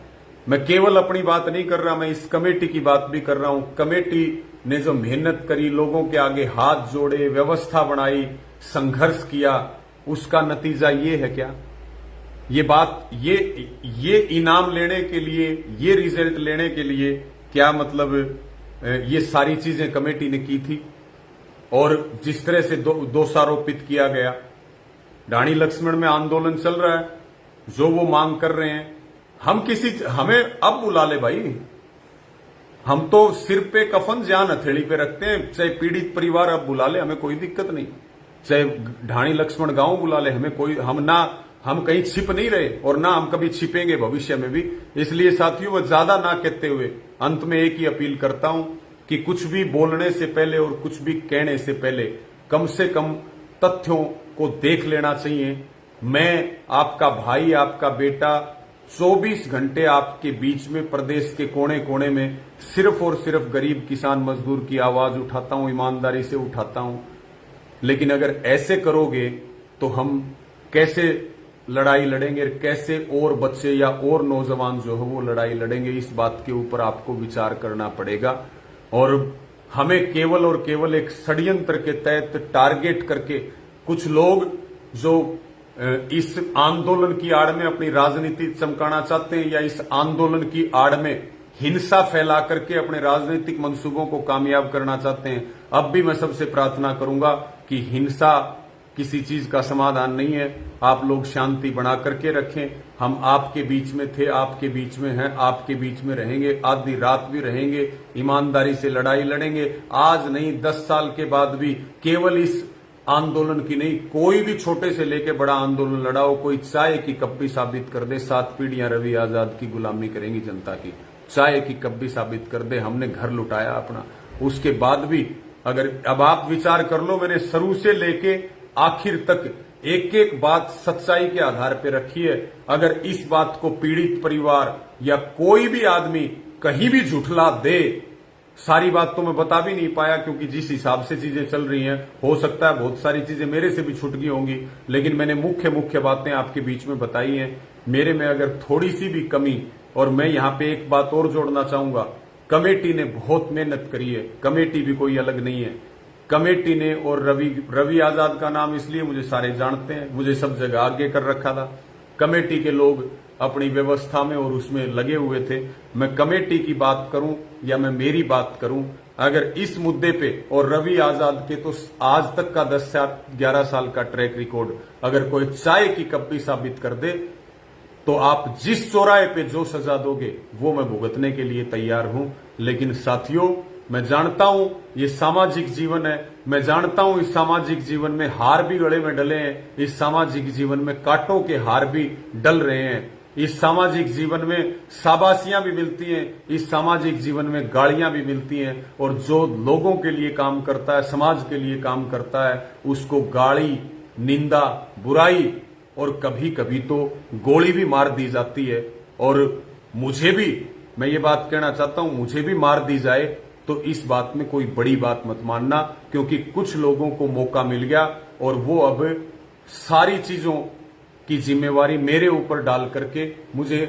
मैं केवल अपनी बात नहीं कर रहा, मैं इस कमेटी की बात भी कर रहा हूं। कमेटी ने जो मेहनत करी, लोगों के आगे हाथ जोड़े, व्यवस्था बनाई, संघर्ष किया, उसका नतीजा ये है क्या? ये बात, ये इनाम लेने के लिए, ये रिजल्ट लेने के लिए क्या मतलब ये सारी चीजें कमेटी ने की थी? और जिस तरह से दोषारोपित किया गया, ढाणी लक्ष्मण में आंदोलन चल रहा है, जो वो मांग कर रहे हैं, हमें अब बुला ले भाई। हम तो सिर पे कफन जान हथेली पे रखते हैं, चाहे पीड़ित परिवार अब बुला ले, हमें कोई दिक्कत नहीं। चाहे ढाणी लक्ष्मण गांव बुला ले, हमें कोई, हम कहीं छिप नहीं रहे और ना हम कभी छिपेंगे भविष्य में भी। इसलिए साथियों, मैं ज्यादा ना कहते हुए अंत में एक ही अपील करता हूं कि कुछ भी बोलने से पहले और कुछ भी कहने से पहले कम से कम तथ्यों को देख लेना चाहिए। मैं आपका भाई, आपका बेटा 24 घंटे आपके बीच में, प्रदेश के कोने कोने में सिर्फ और सिर्फ गरीब किसान मजदूर की आवाज उठाता हूं, ईमानदारी से उठाता हूं। लेकिन अगर ऐसे करोगे तो हम कैसे लड़ाई लड़ेंगे, कैसे और बच्चे या और नौजवान जो है वो लड़ाई लड़ेंगे, इस बात के ऊपर आपको विचार करना पड़ेगा। और हमें केवल और केवल एक षड्यंत्र के तहत टारगेट करके कुछ लोग जो इस आंदोलन की आड़ में अपनी राजनीति चमकाना चाहते हैं या इस आंदोलन की आड़ में हिंसा फैला करके अपने राजनीतिक मंसूबों को कामयाब करना चाहते हैं, अब भी मैं सबसे प्रार्थना करूंगा कि हिंसा किसी चीज का समाधान नहीं है। आप लोग शांति बना करके रखें। हम आपके बीच में थे, आपके बीच में हैं, आपके बीच में रहेंगे, आधी रात भी रहेंगे, ईमानदारी से लड़ाई लड़ेंगे। आज नहीं 10 साल के बाद भी केवल इस आंदोलन की नहीं, कोई भी छोटे से लेके बड़ा आंदोलन लड़ाओ, कोई चाय की कप भी साबित कर दे 7 पीढ़ियां रवि आजाद की गुलामी करेंगी जनता की। चाय की कप भी साबित कर दे हमने घर लुटाया अपना, उसके बाद भी अगर अब आप विचार कर लो, मैंने शुरू से लेके आखिर तक एक एक बात सच्चाई के आधार पर रखी है। अगर इस बात को पीड़ित परिवार या कोई भी आदमी कहीं भी झुठला दे, सारी बात तो मैं बता भी नहीं पाया क्योंकि जिस हिसाब से चीजें चल रही हैं, हो सकता है बहुत सारी चीजें मेरे से भी छूट गई होंगी, लेकिन मैंने मुख्य बातें आपके बीच में बताई हैं। मेरे में अगर थोड़ी सी भी कमी, और मैं यहां पे एक बात और जोड़ना चाहूंगा, कमेटी ने बहुत मेहनत करी है। कमेटी भी कोई अलग नहीं है। कमेटी ने, और रवि आजाद का नाम इसलिए मुझे सारे जानते हैं, मुझे सब जगह आगे कर रखा था। कमेटी के लोग अपनी व्यवस्था में और उसमें लगे हुए थे। मैं कमेटी की बात करूं या मैं मेरी बात करूं, अगर इस मुद्दे पे, और रवि आजाद के तो आज तक का 10 से 11 साल का ट्रैक रिकॉर्ड, अगर कोई चाय की कप भी साबित कर दे तो आप जिस चौराहे पे जो सजा दोगे वो मैं भुगतने के लिए तैयार हूं। लेकिन साथियों, मैं जानता हूं ये सामाजिक जीवन है, मैं जानता हूं इस सामाजिक जीवन में हार भी गले में डले हैं, इस सामाजिक जीवन में कांटों के हार भी डल रहे हैं, इस सामाजिक जीवन में शाबाशियां भी मिलती हैं, इस सामाजिक जीवन में गालियां भी मिलती हैं, और जो लोगों के लिए काम करता है, समाज के लिए काम करता है, उसको गाली, निंदा, बुराई और कभी कभी तो गोली भी मार दी जाती है। और मुझे भी, मैं ये बात कहना चाहता हूं, मुझे भी मार दी जाए तो इस बात में कोई बड़ी बात मत मानना, क्योंकि कुछ लोगों को मौका मिल गया और वो अब सारी चीजों की जिम्मेवारी मेरे ऊपर डाल करके मुझे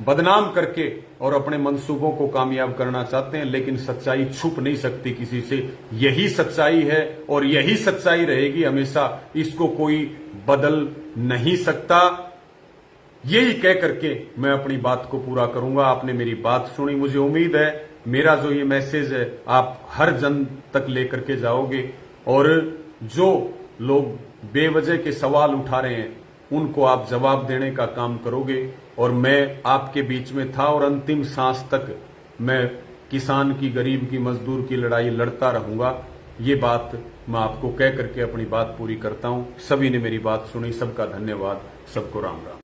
बदनाम करके और अपने मंसूबों को कामयाब करना चाहते हैं। लेकिन सच्चाई छुप नहीं सकती किसी से, यही सच्चाई है और यही सच्चाई रहेगी हमेशा, इसको कोई बदल नहीं सकता। यही कह करके मैं अपनी बात को पूरा करूंगा। आपने मेरी बात सुनी, मुझे उम्मीद है मेरा जो ये मैसेज है आप हर जन तक लेकर के जाओगे, और जो लोग बेवजह के सवाल उठा रहे हैं उनको आप जवाब देने का काम करोगे। और मैं आपके बीच में था और अंतिम सांस तक मैं किसान की, गरीब की, मजदूर की लड़ाई लड़ता रहूंगा। ये बात मैं आपको कह करके अपनी बात पूरी करता हूं। सभी ने मेरी बात सुनी, सबका धन्यवाद, सबको राम राम।